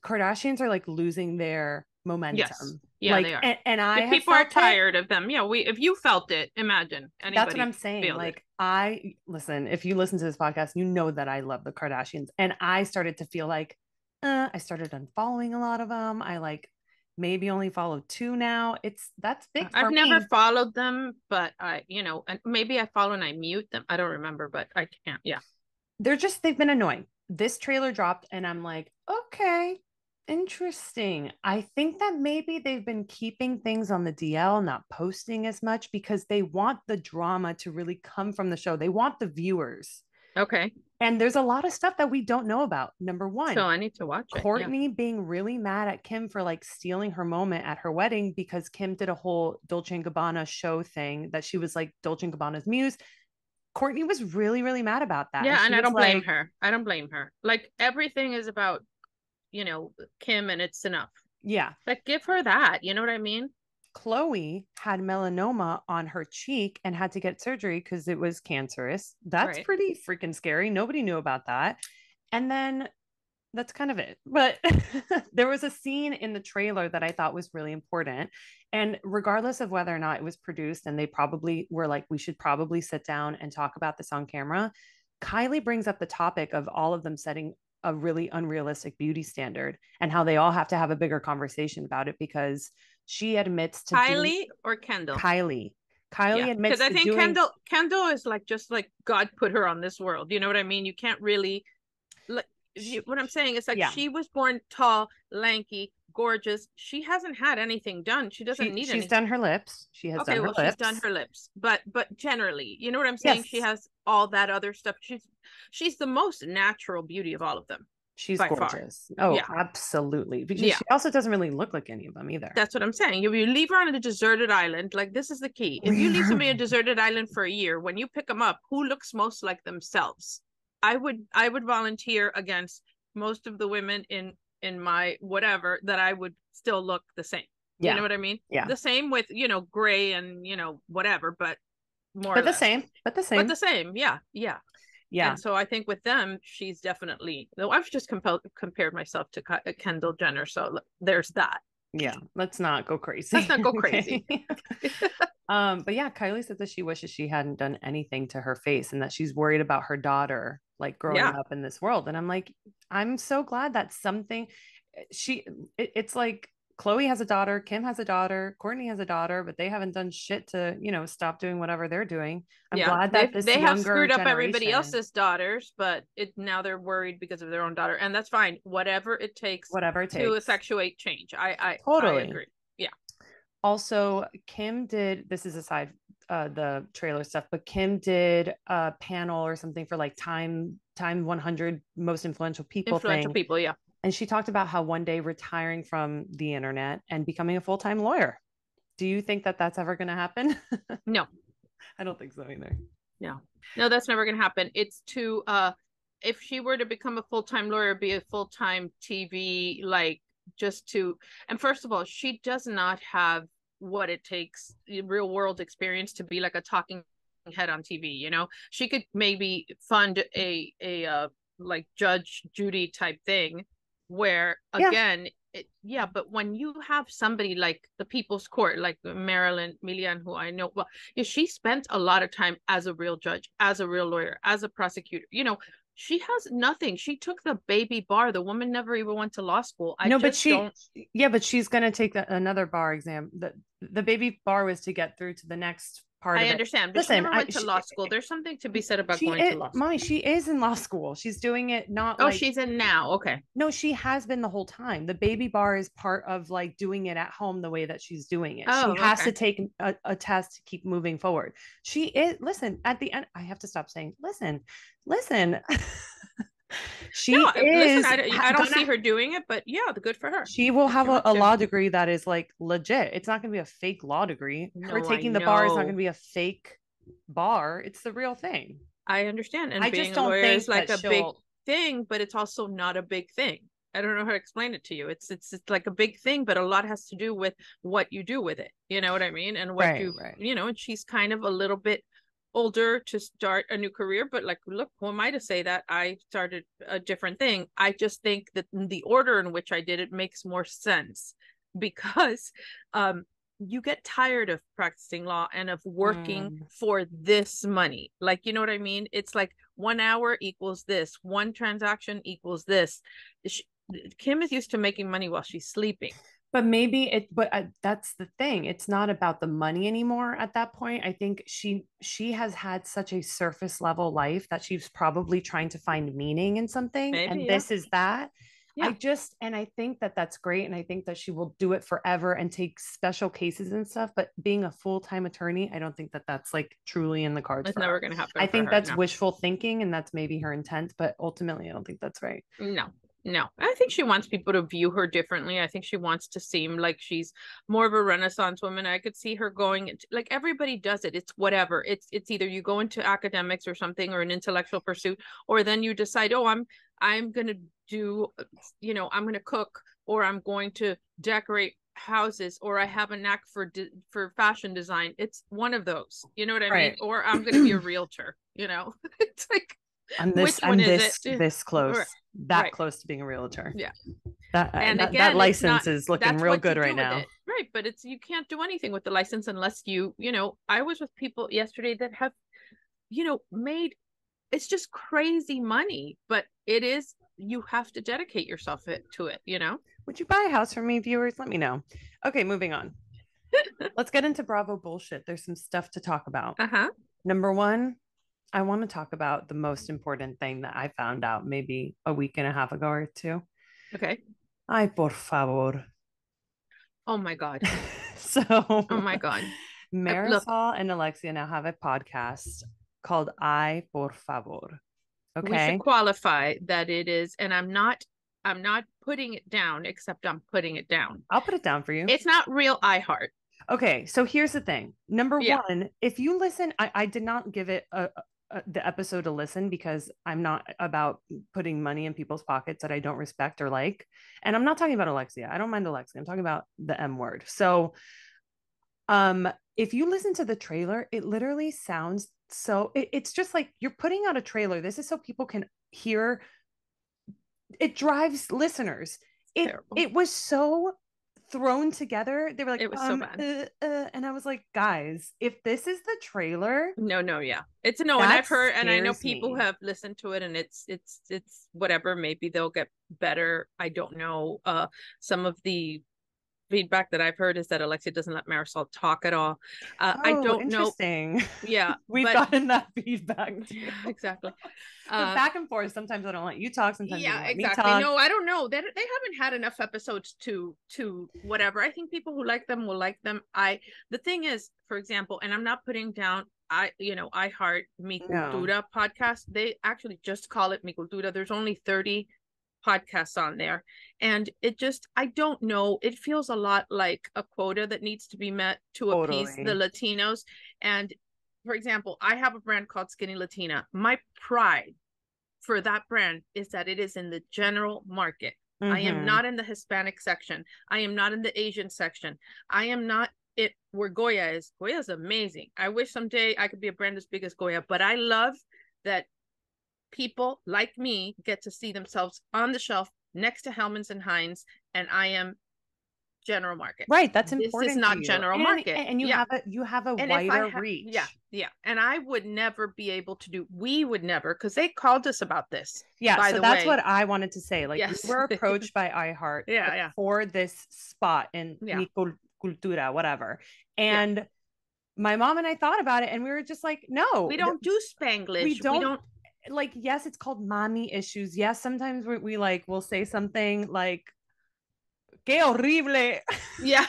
Kardashians are like losing their Yes. momentum. Yeah, Like, they are. and I If have people are felt it. tired of them, yeah, we if you felt it, imagine That's what anybody I'm saying. feels it. Like, I listen, if you listen to this podcast, you know that I love the Kardashians. And I started to feel like I started unfollowing a lot of them. I like maybe only follow 2 now. That's big I've for never me. followed them, but and maybe I follow and I mute them. I don't remember, but I can't. Yeah. They've been annoying. This trailer dropped, and I'm like, okay, interesting. I think that maybe they've been keeping things on the DL, not posting as much because they want the drama to really come from the show. They want the viewers. Okay. And there's a lot of stuff that we don't know about. Number So one, I need to watch it. Yeah. Courtney being really mad at Kim for like stealing her moment at her wedding because Kim did a whole Dolce and Gabbana show thing that she was like Dolce and Gabbana's muse. Courtney was really, really mad about that. And Yeah, she and I was don't blame like, her. I don't blame her. Like everything is about, Kim and it's enough. Yeah. Like, give her that. You know what I mean? Chloe had melanoma on her cheek and had to get surgery because it was cancerous. That's Right. pretty freaking scary. Nobody knew about that. And then that's kind of it. But there was a scene in the trailer that I thought was really important. And regardless of whether or not it was produced, and they probably were like, we should probably sit down and talk about this on camera, Kylie brings up the topic of all of them setting a really unrealistic beauty standard and how they all have to have a bigger conversation about it because she admits to doing Kylie or Kendall? Kylie. Yeah, Kylie because admits I to think doing Kendall is like just like God put her on this world. You know what I mean? You can't really like what I'm saying is like yeah. she was born tall, lanky, gorgeous. She hasn't had anything done. She doesn't need She's anything. done her lips. She has Okay, done her well, she's done lips. her lips, but generally, you know what I'm saying? She Yes. has all that other stuff. She's the most natural beauty of all of them She's by far. gorgeous. Oh, Yeah, absolutely. Because yeah. she also doesn't really look like any of them either. That's what I'm saying. You leave her on a deserted island. Like, this is the key. If you leave somebody on a deserted island for a year, when you pick them up, who looks most like themselves? I would volunteer against most of the women in my whatever that I would still look the same. You know Yeah. what I mean? Yeah. The same with, gray and, whatever, but more But or the less. same. But the But same. the same. Yeah. Yeah. Yeah. And so I think with them, she's definitely, though I've just compared myself to Kendall Jenner. So there's that. Yeah. Let's not go crazy. Let's not go crazy. But yeah, Kylie said that she wishes she hadn't done anything to her face and that she's worried about her daughter like growing Yeah. up in this world. And I'm like, I'm so glad that's something it's like Chloe has a daughter, Kim has a daughter, Courtney has a daughter, but they haven't done shit to, stop doing whatever they're doing. I'm Yeah, glad that this they have younger screwed up everybody generation, else's daughters, but now they're worried because of their own daughter, and that's fine. Whatever it takes whatever it to takes. effectuate change. I Totally. agree. Yeah. Also, Kim did, this is aside the trailer stuff, but Kim did a panel or something for like Time 100 most influential people Influential thing. people, yeah. And she talked about how one day retiring from the internet and becoming a full-time lawyer. Do you think that that's ever going to happen? No. I don't think so either. No. No, that's never going to happen. It's to if she were to become a full-time lawyer, be a full-time TV, like just to, and first of all, she does not have what it takes, real world experience to be like a talking head on TV. She could maybe fund a like Judge Judy type thing where again, but when you have somebody like the People's Court, like Marilyn Milian, who I know, well, she spent a lot of time as a real judge, as a real lawyer, as a prosecutor. She has nothing. She took the baby bar. The woman never even went to law school. But she's going to take another bar exam. The baby bar was to get through to the next part of it. I understand, but she never went to law school. There's something to be said about going to law school. Mommy, she is in law school. She's doing it not like... Oh, she's in now. Okay. No, she has been the whole time. The baby bar is part of like doing it at home the way that she's doing it. She has to take a test to keep moving forward. She is, listen, at the end, I have to stop saying, listen. She is. Listen, I don't see her doing it, but yeah, good for her. She will have a law degree that is like legit. It's not going to be a fake law degree. Her taking the bar is not going to be a fake like it's the real thing. I understand. And I being just don't a lawyer think is like a big thing, but it's also not a big thing. I don't know how to explain it to you. It's like a big thing, but a lot has to do with what you do with it. You know what I mean? And what and she's kind of a little bit older to start a new career, but like, look, who am I to say that I started a different thing? I just think that the order in which I did it makes more sense because you get tired of practicing law and of working for this money. Like, you know what I mean? It's like 1 hour equals this, one transaction equals this. Kim is used to making money while she's sleeping. But that's the thing. It's not about the money anymore at that point. I think she has had such a surface level life that she's probably trying to find meaning in something. Maybe, and this is that. Yeah. I think that that's great. And I think that she will do it forever and take special cases and stuff. But being a full-time attorney, I don't think that that's like truly in the cards. It's never going to happen. I think that's wishful thinking and that's maybe her intent. But ultimately, I don't think that's right. No, I think she wants people to view her differently. I think she wants to seem like she's more of a Renaissance woman. I could see her going into, like everybody does it. It's whatever. It's either you go into academics or something or an intellectual pursuit, or then you decide, oh, I'm going to do, I'm going to cook or I'm going to decorate houses, or I have a knack for fashion design. It's one of those, you know what I mean? Or I'm going to be a realtor, you know. It's like, which one is it? This close, right. close to being a realtor. Yeah. That license is looking real good right now. Right, but you can't do anything with the license unless you know, I was with people yesterday that have, you know, made, it's just crazy money, but you have to dedicate yourself to it, you know. Would you buy a house from me, viewers? Let me know. Okay, moving on. Let's get into Bravo bullshit. There's some stuff to talk about. Number one, I want to talk about the most important thing that I found out maybe a week and a half ago or two. Okay. Ay, por favor. Oh my God. Oh my God. Marisol and Alexia now have a podcast called Ay, por favor. Okay. We should qualify that it is, and I'm not putting it down, except I'm putting it down. I'll put it down for you. It's not real iHeart. Okay, so here's the thing. Number one, if you listen, I did not give it the episode to listen because I'm not about putting money in people's pockets that I don't respect or like. And I'm not talking about Alexia. I don't mind Alexia. I'm talking about the M word. So if you listen to the trailer, it literally sounds so it's just like you're putting out a trailer. This is so people can hear. It drives listeners. It was so thrown together. They were like, it was so bad. And I was like, guys, if this is the trailer, yeah, it's no. And I've heard, and I know people have listened to it, and it's whatever. Maybe they'll get better. I don't know. Some of the feedback that I've heard is that Alexia doesn't let Marisol talk at all. I don't know. Yeah, we've gotten that feedback too. Yeah, exactly. Back and forth. Sometimes I don't let you talk. Sometimes you let me talk. No, I don't know. They haven't had enough episodes to whatever. I think people who like them will like them. The thing is, for example, and I'm not putting down iHeart Mi Cultura podcast. They actually just call it Mi Cultura. There's only 30 podcasts on there, and I don't know, it feels a lot like a quota that needs to be met to appease the Latinos. And for example, I have a brand called Skinny Latina. My pride for that brand is that it is in the general market. I am not in the Hispanic section. I am not in the Asian section. I am not where Goya is. Goya is amazing. I wish someday I could be a brand as big as Goya, but I love that people like me get to see themselves on the shelf next to Hellmann's and Heinz, and I am general market. Right, that's important. This is not general market, and you have a wider reach. Yeah. And I would never be able to do. We would never, because they called us about this. Yeah, so that's what I wanted to say. Like, we were approached by iHeart for this spot in Mi Cultura, whatever, and my mom and I thought about it, and we were just like, no, we don't do Spanglish. We don't like, yes, it's called mommy issues. Yes, sometimes we like we'll say something like qué horrible. Yeah.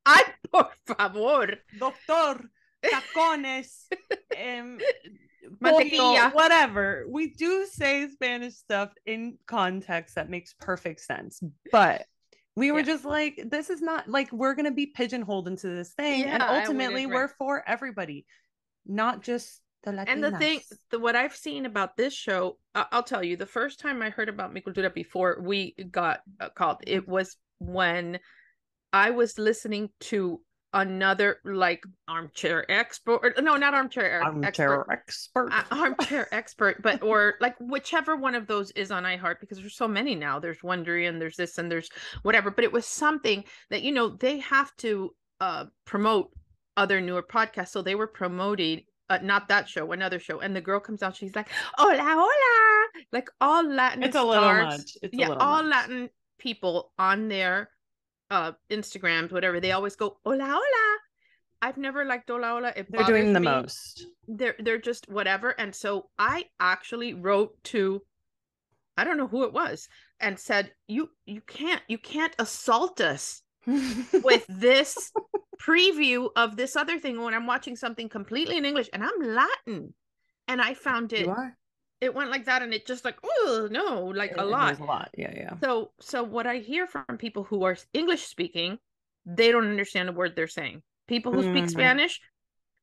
Ay, por favor. Doctor, tacones, pollo, whatever. We do say Spanish stuff in context that makes perfect sense. But we were just like, this is not like we're going to be pigeonholed into this thing. And ultimately, we're for everybody, not just the Latinas. And the thing, what I've seen about this show, I'll tell you, the first time I heard about Mi Cultura before we got called, it was when I was listening to another like armchair expert. No, not armchair expert, but or like whichever one of those is on iHeart, because there's so many now. There's Wondery and there's this and there's whatever. But it was something that, you know, they have to promote other newer podcasts. So they were promoting not that show, another show. And the girl comes out, she's like, hola, hola, like all Latin It's a little much. All Latin people on their Instagrams, whatever, they always go, hola, hola. I've never liked hola, hola. They're doing the most. They're just whatever. And so I actually wrote to, I don't know who it was, and said, you can't assault us with this preview of this other thing when I'm watching something completely in English and I'm Latin. And I found it. You are? It went like that, and it just like, oh no, like a lot. There's a lot. Yeah. So what I hear from people who are English speaking, they don't understand a word they're saying. People who speak Spanish,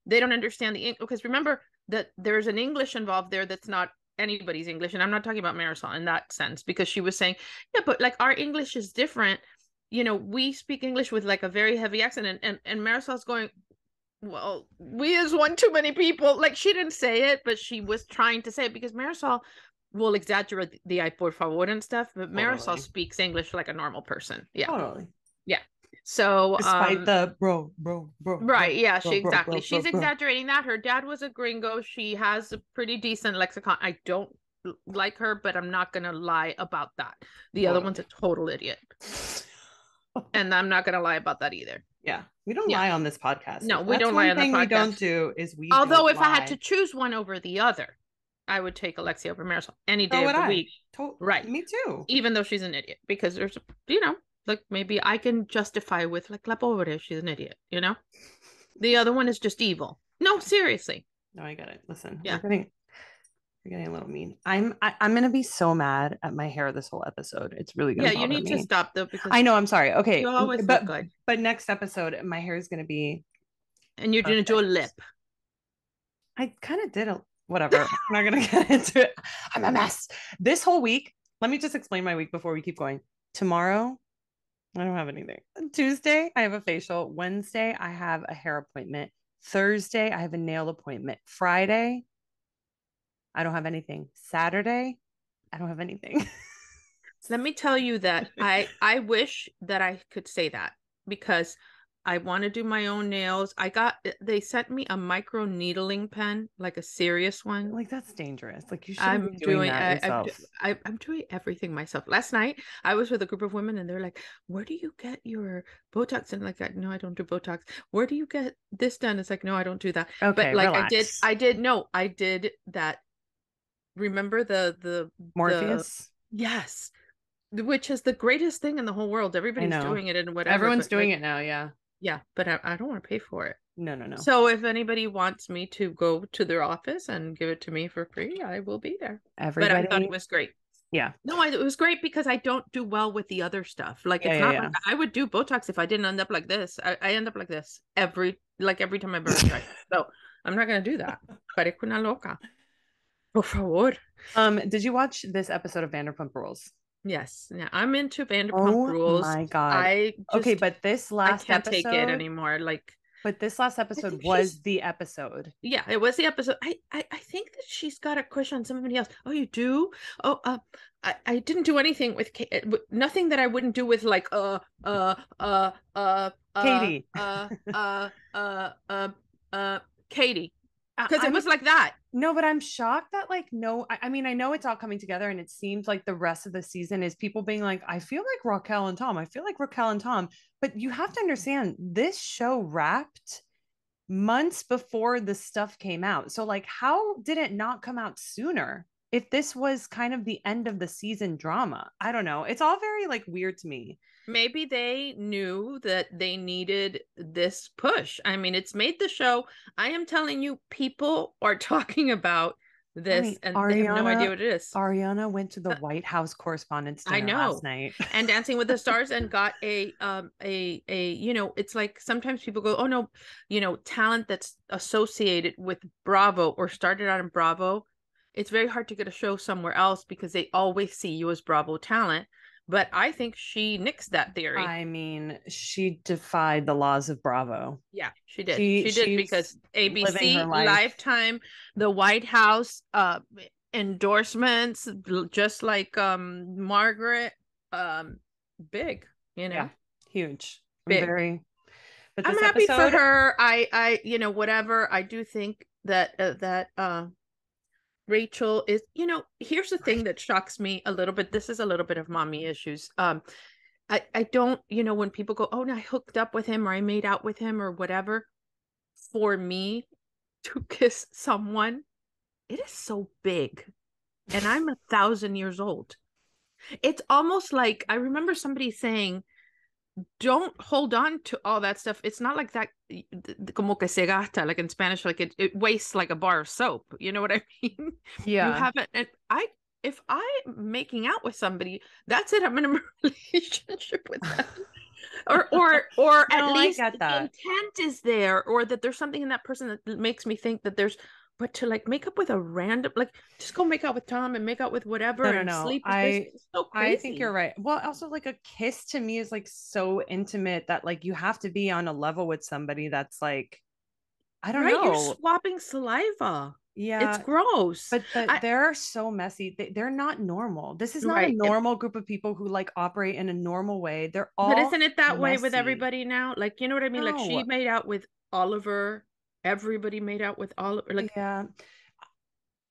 they don't understand because remember that there's an English involved there that's not anybody's English, and I'm not talking about Marisol in that sense, because she was saying, yeah, but like our English is different. We speak English with like a very heavy accent, and Marisol's going, well, we is one too many people. Like, she didn't say it, but she was trying to say it, because Marisol will exaggerate the "ay por favor" and stuff, but Marisol speaks English like a normal person. Yeah. Totally. Yeah. So despite the bro, right, yeah, bro, exactly. She's exaggerating that. Her dad was a gringo. She has a pretty decent lexicon. I don't like her, but I'm not gonna lie about that. The other one's a total idiot. And I'm not gonna lie about that either. Yeah. We don't lie on this podcast. No, we don't lie on the podcast. We don't do is we Although if I had to choose one over the other, I would take Alexia over Marisol any day of the week. Right. Me too. Even though she's an idiot, because there's, like, maybe I can justify with like La Pobre, she's an idiot, The other one is just evil. No, seriously. No, I get it. Listen, you're getting a little mean. I'm gonna be so mad at my hair this whole episode. It's really gonna. Yeah, you need to stop though, because I know. I'm sorry. Okay, you always look good. But next episode, my hair is gonna be. And you're gonna do a lip. I kind of did whatever. I'm not gonna get into it. I'm a mess. This whole week. Let me just explain my week before we keep going. Tomorrow, I don't have anything. Tuesday, I have a facial. Wednesday, I have a hair appointment. Thursday, I have a nail appointment. Friday, I don't have anything. Saturday, I don't have anything. Let me tell you that I wish that I could say that, because I want to do my own nails. They sent me a micro needling pen, like a serious one. Like, that's dangerous. Like, you shouldn't be doing that yourself. I'm doing everything myself. Last night, I was with a group of women, and they're like, where do you get your Botox? And like, no, I don't do Botox. Where do you get this done? It's like, no, I don't do that. Okay, but like, relax. I did that. Remember the Morpheus? Yes. Which is the greatest thing in the whole world. Everybody's doing it, and whatever. Everyone's doing it now, yeah. Yeah, but I don't want to pay for it. No. So if anybody wants me to go to their office and give it to me for free, I will be there. But I thought it was great. Yeah. No, it was great, because I don't do well with the other stuff. Like, it's not like I would do Botox if I didn't end up like this. I end up like this every time I burn it. So I'm not going to do that. Parezco una loca. Por favor. Did you watch this episode of Vanderpump Rules? Yes. Now I'm into Vanderpump Rules. Oh my God. But this last I can't take it anymore. But this last episode was the episode. Yeah, it was the episode. I think that she's got a crush on somebody else. Oh, you do? Oh, I didn't do anything with nothing that I wouldn't do with like Katie. Katie. Because it was like that. No, but I'm shocked that I mean, I know it's all coming together, and it seems like the rest of the season is people being like, I feel like Raquel and Tom. I feel like Raquel and Tom. But you have to understand, this show wrapped months before the stuff came out. So like, how did it not come out sooner? If this was kind of the end of the season drama, I don't know. It's all very like weird to me. Maybe they knew that they needed this push. I mean, it's made the show. I am telling you, people are talking about this, and they have no idea what it is. Ariana went to the White House Correspondents' Dinner last night, and Dancing with the Stars, and got a it's like sometimes people go, oh no, talent that's associated with Bravo or started out in Bravo, it's very hard to get a show somewhere else because they always see you as Bravo talent. But I think she nixed that theory. I mean, she defied the laws of Bravo. Yeah, she did. She did, because ABC, Lifetime, the White House, endorsements, just like Margaret, big, Yeah, huge. Big. I'm happy for her. I whatever. I do think that Rachel is, here's the thing that shocks me a little bit. This is a little bit of mommy issues. I don't, when people go, oh, no, I hooked up with him, or I made out with him, or whatever. For me to kiss someone, it is so big. And I'm 1,000 years old. It's almost like, I remember somebody saying, don't hold on to all that stuff. It's not like that, como que se gasta, like in Spanish, like it wastes like a bar of soap. You know what I mean? Yeah. You haven't, and if I'm making out with somebody, that's it. I'm in a relationship with them. or at least the intent is there, or that there's something in that person that makes me think that there's but to like make up with a random, like just go make out with Tom and make out with whatever No, no, and no. sleep with this. It's so I think crazy. you're right. Well, also like a kiss to me is like so intimate that like you have to be on a level with somebody that's like, I don't Right? You're know. swapping saliva. It's Yeah, gross. but I they're so messy. They're not normal. This is not a right. normal group of people who like operate in a normal way. They're But all isn't it that way with messy. everybody now? Like, you know what I mean? Like she No. made out with Oliver. Everybody made out with Oliver. Like Yeah.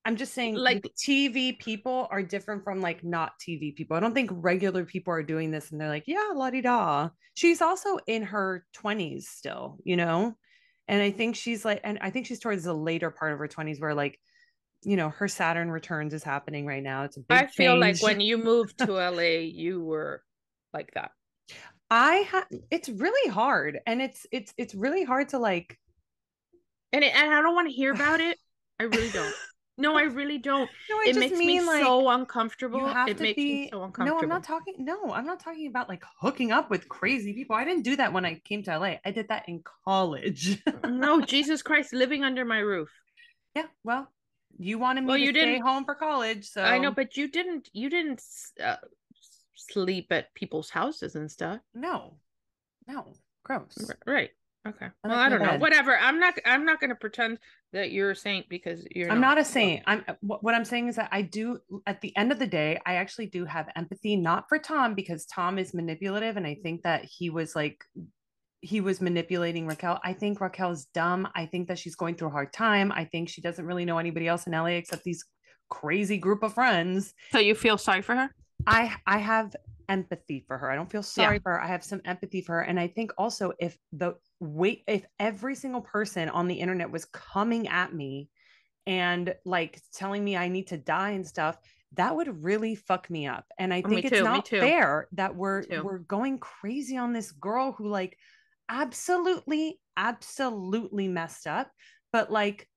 I'm just saying the like TV people are different from like not TV people. I don't think regular people are doing this and they're like, yeah, la di da. She's also in her 20s still, you know? And I think she's like, and I think she's towards the later part of her 20s where like, you know, her Saturn returns is happening right now. It's a I big feel like change. when you moved to LA, you were like that. It's really hard. And it's really hard to like And I don't want to hear about it. I really don't. No, I really don't. no, I It just makes me mean like so you uncomfortable. have It to makes me be so no, uncomfortable. I'm not talking about like hooking up with crazy people. I didn't do that when I came to LA. I did that in college. No, Jesus Christ, living under my roof. Yeah, well, you wanted Well, me to you stay didn't. home for college, I know, so but you didn't uh, sleep at people's houses and stuff. no. No. Gross. Right. Okay. I Well, like I my don't know. bed. Whatever. I'm not going to pretend that you're a saint because you're I'm not. not a So, saint. What I'm saying is that I do at the end of the day, I actually do have empathy, not for Tom because Tom is manipulative, and I think that he was manipulating Raquel. I think Raquel's dumb. I think that she's going through a hard time. I think she doesn't really know anybody else in LA except these crazy group of friends. so you feel sorry for her? I have empathy for her. I don't feel Yeah. sorry for her. I have some empathy for her. And I think also if every single person on the internet was coming at me and like telling me I need to die and stuff, that would really fuck me up. And I Oh, me think it's too. Me not too. fair that Me too. we're going crazy on this girl who like absolutely messed up. But like,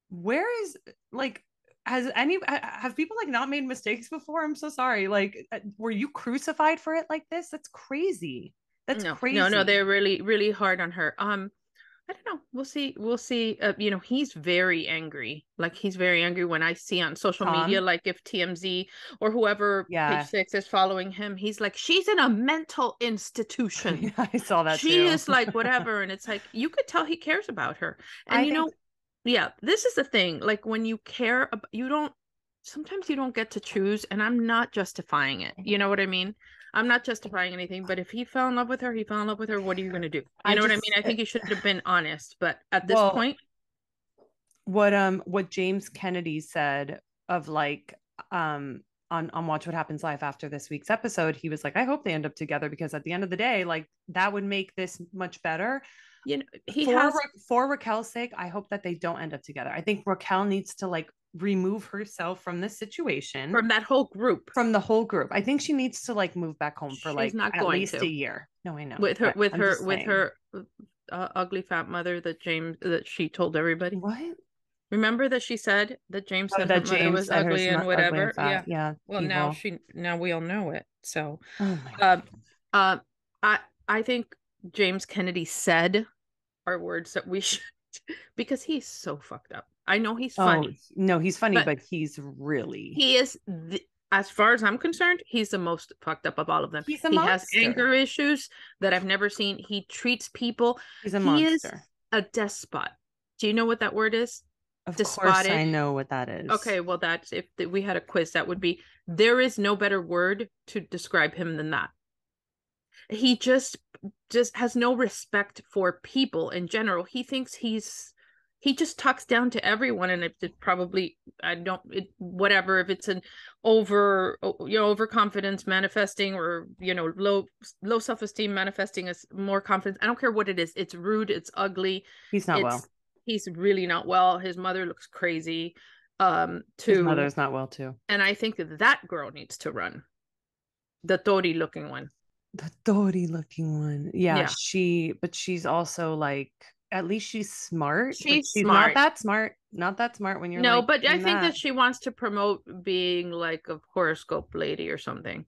where is like have people like not made mistakes before? I'm so sorry. Like, were you crucified for it like this? That's crazy. That's No, no, no. crazy. They're really, really hard on her. I don't know. We'll see. We'll see. He's very angry. Like he's very angry when I see on social media, Tom, like if TMZ or whoever Page yeah. 6 is following him, he's like, she's in a mental institution. Yeah, I saw that She too. is like whatever. And it's like you could tell he cares about her. And I think yeah, this is the thing. Like when you care about you don't sometimes you don't get to choose, and I'm not justifying it. You know what I mean? I'm not justifying anything, but if he fell in love with her, he fell in love with her. What are you going to do? You I know what I mean? just I think he should have been honest, but at this well, point, what James Kennedy said of like on Watch What Happens Live after this week's episode, he was like, I hope they end up together because at the end of the day, like that would make this much better. he For has for Raquel's sake, I hope that they don't end up together. I think Raquel needs to like remove herself from this situation, from that whole group. from the whole group. I think she needs to like move back home for She's like not at going least a to year. No, I know, with her but with I'm her just with saying. her ugly fat mother that she told everybody. What? Remember that she said that James Oh, said her that mother James was said ugly her's and not ugly and whatever. fat. Yeah. Yeah, Well, evil. now we all know it. So, Oh my um, god. uh, I think James Kennedy said are words that we should because he's so fucked up. I know he's Oh funny, no, he's funny, but but he's really he is as far as I'm concerned, he's the most fucked up of all of them. he's a He has monster. anger issues that I've never seen. He treats people. He's a He is monster. a despot. Do you know what that word is? Of course, I Despotic. know what that is. Okay, well, that's if we had a quiz, that would be there is no better word to describe him than that. He just has no respect for people in general. He thinks he just talks down to everyone, and it probably I don't whatever if it's an overconfidence manifesting or low self-esteem manifesting as more confidence. I don't care what it is. It's rude. It's ugly. He's not well. He's really not well. His mother looks crazy. His To mother's not well too. And I think that girl needs to run. The Tori looking one. The Dory looking one. Yeah, Yeah. but she's also like, at least she's smart, but She's she's not smart. that smart. Not that smart when you're No, like but I in think that that she wants to promote being like a horoscope lady or something.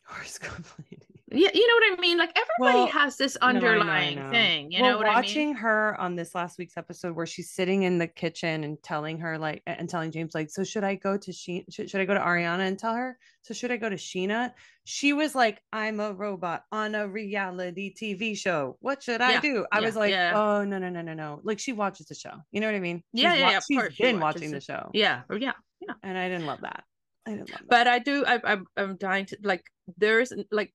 horoscope lady. Yeah, you know what I mean? Like everybody Well, has this no, I underlying know. thing, you know Well, what I mean? watching her on this last week's episode where she's sitting in the kitchen and telling her like and telling James like, so should I go to should I go to Ariana and tell her? So should I go to Sheena? She was like, I'm a robot on a reality TV show. What should I Yeah, do? I was yeah, like, yeah. oh no. Like she watches the show. You know what I mean? Yeah, yeah, yeah. Of She's course she been watches watching the it. show. Yeah, or yeah, yeah. And I didn't love that. I didn't love that. But I do. I'm dying to like. There's like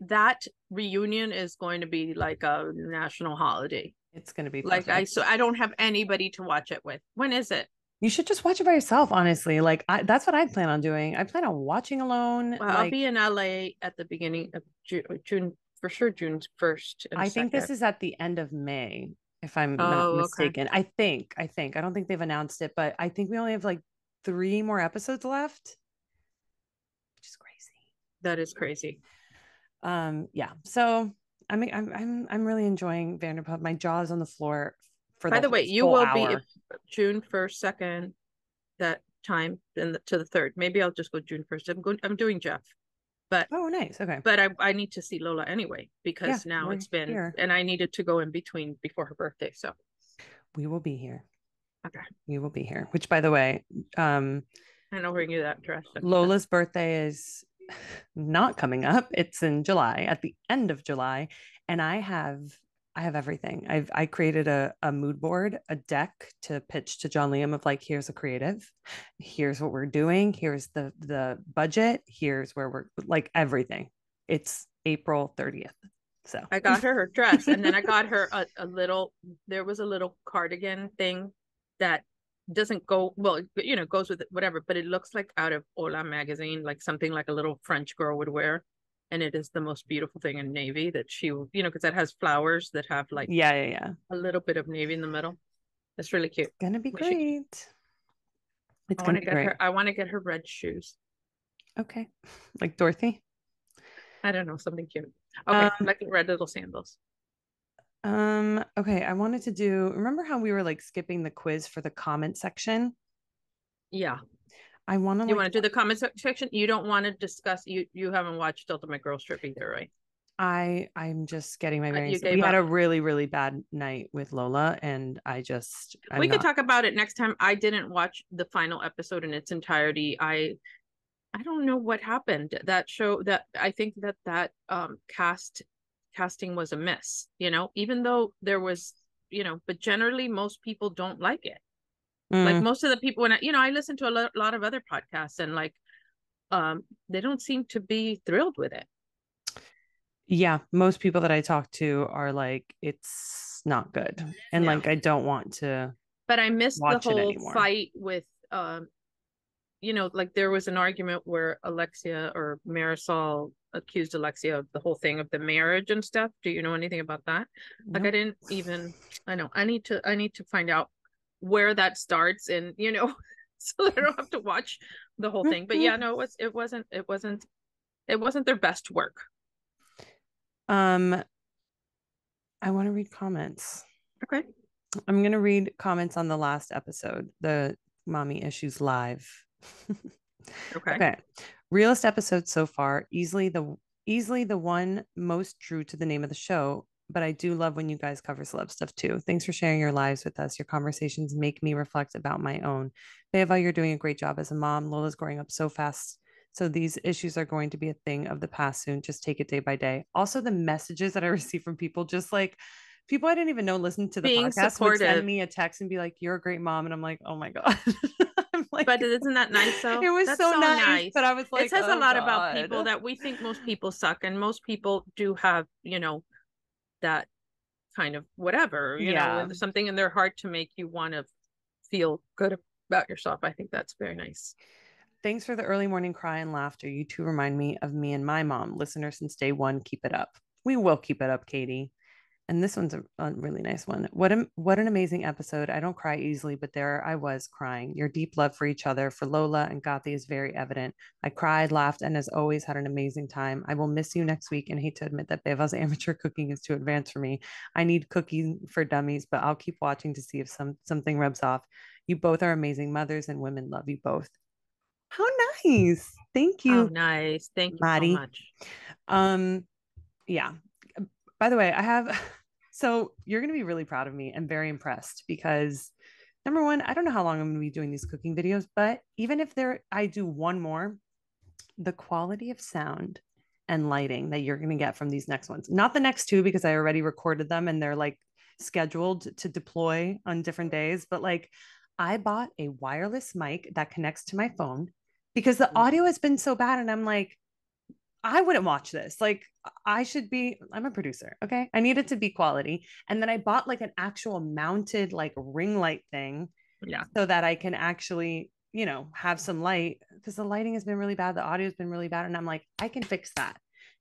that reunion is going to be like a national holiday. It's gonna be Like perfect. so I don't have anybody to watch it with. When is it? You should just watch it by yourself, honestly. Like that's what I plan on doing. I plan on watching alone. Well, I'll Like be in LA at the beginning of June for sure, June 1st and I think this 2nd. is at the end of May, if I'm not Oh, okay. mistaken. I don't think they've announced it, but I think we only have like 3 more episodes left, which is crazy. That is crazy. Yeah. So I'm really enjoying Vanderpump. My jaw is on the floor for By the the way, you full will be if hour. June 1st, 2nd, that time, and to the 3rd. Maybe I'll just go June 1st. I'm doing Jeff, but Oh, nice. Okay. I need to see Lola anyway Yeah, because now we're it's been, here. and I needed to go in between before her birthday. So We will be here. okay, We will be here. Which, by the way, and I'll bring you that dress. Lola's birthday is not coming up. It's in July, at the end of July, and I have everything. I created a mood board, a deck to pitch to John Liam of like, here's a creative, here's what we're doing, here's the budget, here's where we're like everything. It's April 30th. So I got her dress, and then I got her a little. There was a little cardigan thing that doesn't go well, goes with it, whatever, but it looks like out of Hola magazine, like something like a little French girl would wear. And it is the most beautiful thing in navy that because that has flowers that have like yeah. a little bit of navy in the middle. It's really cute. It's gonna be We should. great. It's I want gonna to be get great. her. I want to get her red shoes. Okay. Like Dorothy. I don't know, something cute. Okay, Um, like red little sandals. Okay, I wanted to remember how we were like skipping the quiz for the comment section? Yeah. I want to You like want to do the comment section? You don't want to discuss. You haven't watched Ultimate Girls Trip either, right? I'm just getting my You bearings. We gave had up. a really, really bad night with Lola, and I'm We could not. talk about it next time. I didn't watch the final episode in its entirety. I don't know what happened. That show that I think that casting was a miss, even though there was, but generally most people don't like it. Like Mm, most of the people when I listen to a lot of other podcasts and like they don't seem to be thrilled with it. yeah, most people that I talk to are like, it's not good, and Yeah. like I don't want to But I missed the watch it whole anymore. fight with like there was an argument where Alexia or Marisol accused Alexia of the whole thing of the marriage and stuff. Do you know anything about that? Like I Nope. didn't even I know. I need to find out where that starts and so I don't have to watch the whole thing. But yeah, no, it wasn't their best work. Um, I want to read comments. Okay. I'm gonna read comments on the last episode, the Mommy Issues Live. Okay. Okay. Realest episode so far, easily the one most true to the name of the show. But I do love when you guys cover celeb stuff too. Thanks for sharing your lives with us. Your conversations make me reflect about my own. Beva, you're doing a great job as a mom. Lola's growing up so fast. So these issues are going to be a thing of the past soon. Just take it day by day. Also, the messages that I receive from people, just like people I didn't even know listen to the Being podcast would send supportive. me a text and be like, "You're a great mom," and I'm like, "Oh my god." I'm But like, isn't that nice though? it was That's so so nice, but nice. I was It like, says a oh lot about people God. that we think most people suck, and most people do have, that kind of whatever, Yeah. something in their heart to make you want to feel good about yourself. I think that's very nice. Thanks for the early morning cry and laughter. You two remind me of me and my mom. Listener since day one. Keep it up. We will keep it up, Katie. And this one's a really nice one. What an amazing episode. I don't cry easily, but there I was crying. Your deep love for each other, for Lola and Gothi is very evident. I cried, laughed, and as always had an amazing time. I will miss you next week and hate to admit that Beva's amateur cooking is too advanced for me. I need cooking for dummies, but I'll keep watching to see if something rubs off. You both are amazing mothers and women love you both. How nice. Thank Oh, you, nice. Thank you so Maddie. much. Um, yeah. By the way, I have so you're gonna be really proud of me and very impressed because number one, I don't know how long I'm gonna be doing these cooking videos, but even if I do one more, the quality of sound and lighting that you're gonna get from these next ones, not the next two because I already recorded them and they're like scheduled to deploy on different days, but like I bought a wireless mic that connects to my phone because the audio has been so bad and I'm like I wouldn't watch this. Like, I'm a producer. Okay. I need it to be quality. And then I bought like an actual mounted, like, ring light thing Yeah. so that I can actually, have some light because the lighting has been really bad. The audio has been really bad. And I'm like, I can fix that.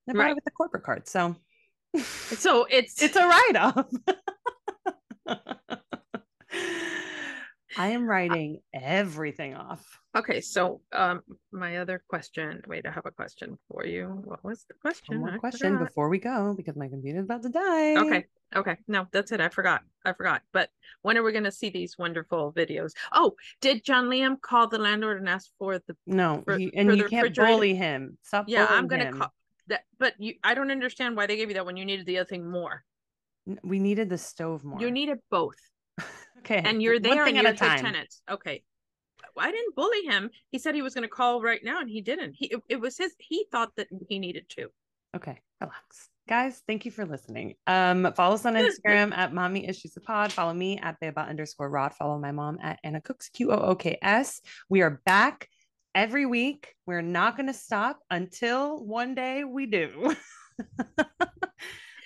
And I bought it Right. with the corporate card. So So it's it's a write off. I am writing everything off. okay. So my other question. Wait, I have a question for you. What was the One question? more I question forgot. before we go because my computer's about to die. Okay. Okay. No, that's it. I forgot. I forgot. But when are we going to see these wonderful videos? Oh, did John Liam call the landlord and ask for the No, for, and for you the can't refrigerator? bully him. Stop Yeah, I'm bullying going to call him. that. But I don't understand why they gave you that when you needed the other thing more. We needed the stove You more. needed both, Okay, and you're one there thing and at a you're good time. tenants. Okay. I didn't bully him. He said he was going to call right now, and he didn't. It was his. He thought that he needed to. Okay, relax. Guys, thank you for listening. Follow us on Instagram at Mommy Issues a Pod. Follow me at Beba_Rod. Follow my mom at Anna Cooks, QOOKS. We are back every week. We're not going to stop until one day we do.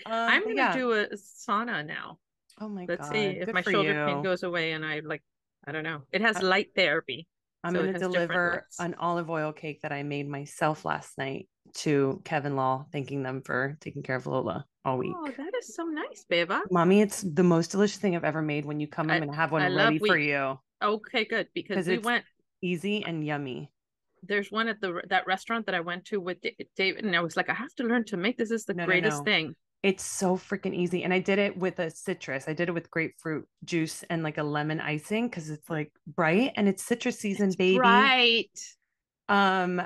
I'm But going to yeah. do a sauna now. Oh my Let's see God. if Good my for shoulder pain you. goes away, and I like. I don't know. It has I, light therapy, I'm so going it to has different deliver lights. an olive oil cake that I made myself last night to Kevin Law, thanking them for taking care of Lola all Oh, week. that is so nice, Beba. Mommy, it's the most delicious thing I've ever made. When you come, I'm I going to have I one love ready for we. you Okay, good because because we it's went. easy and yummy. There's one at that restaurant that I went to with David, and I was like, I have to learn to make this. Is the No, no, greatest no. thing. It's so freaking easy. And I did it with a citrus. I did it with grapefruit juice and like a lemon icing because it's like bright and it's citrus season, It's baby. bright. Um,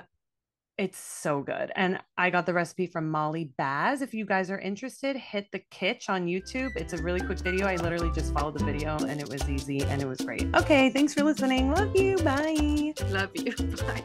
It's so good. And I got the recipe from Molly Baz. If you guys are interested, hit the kitch on YouTube. It's a really quick video. I literally just followed the video and it was easy and it was great. Okay, thanks for listening. Love you. Bye. Love you. Bye.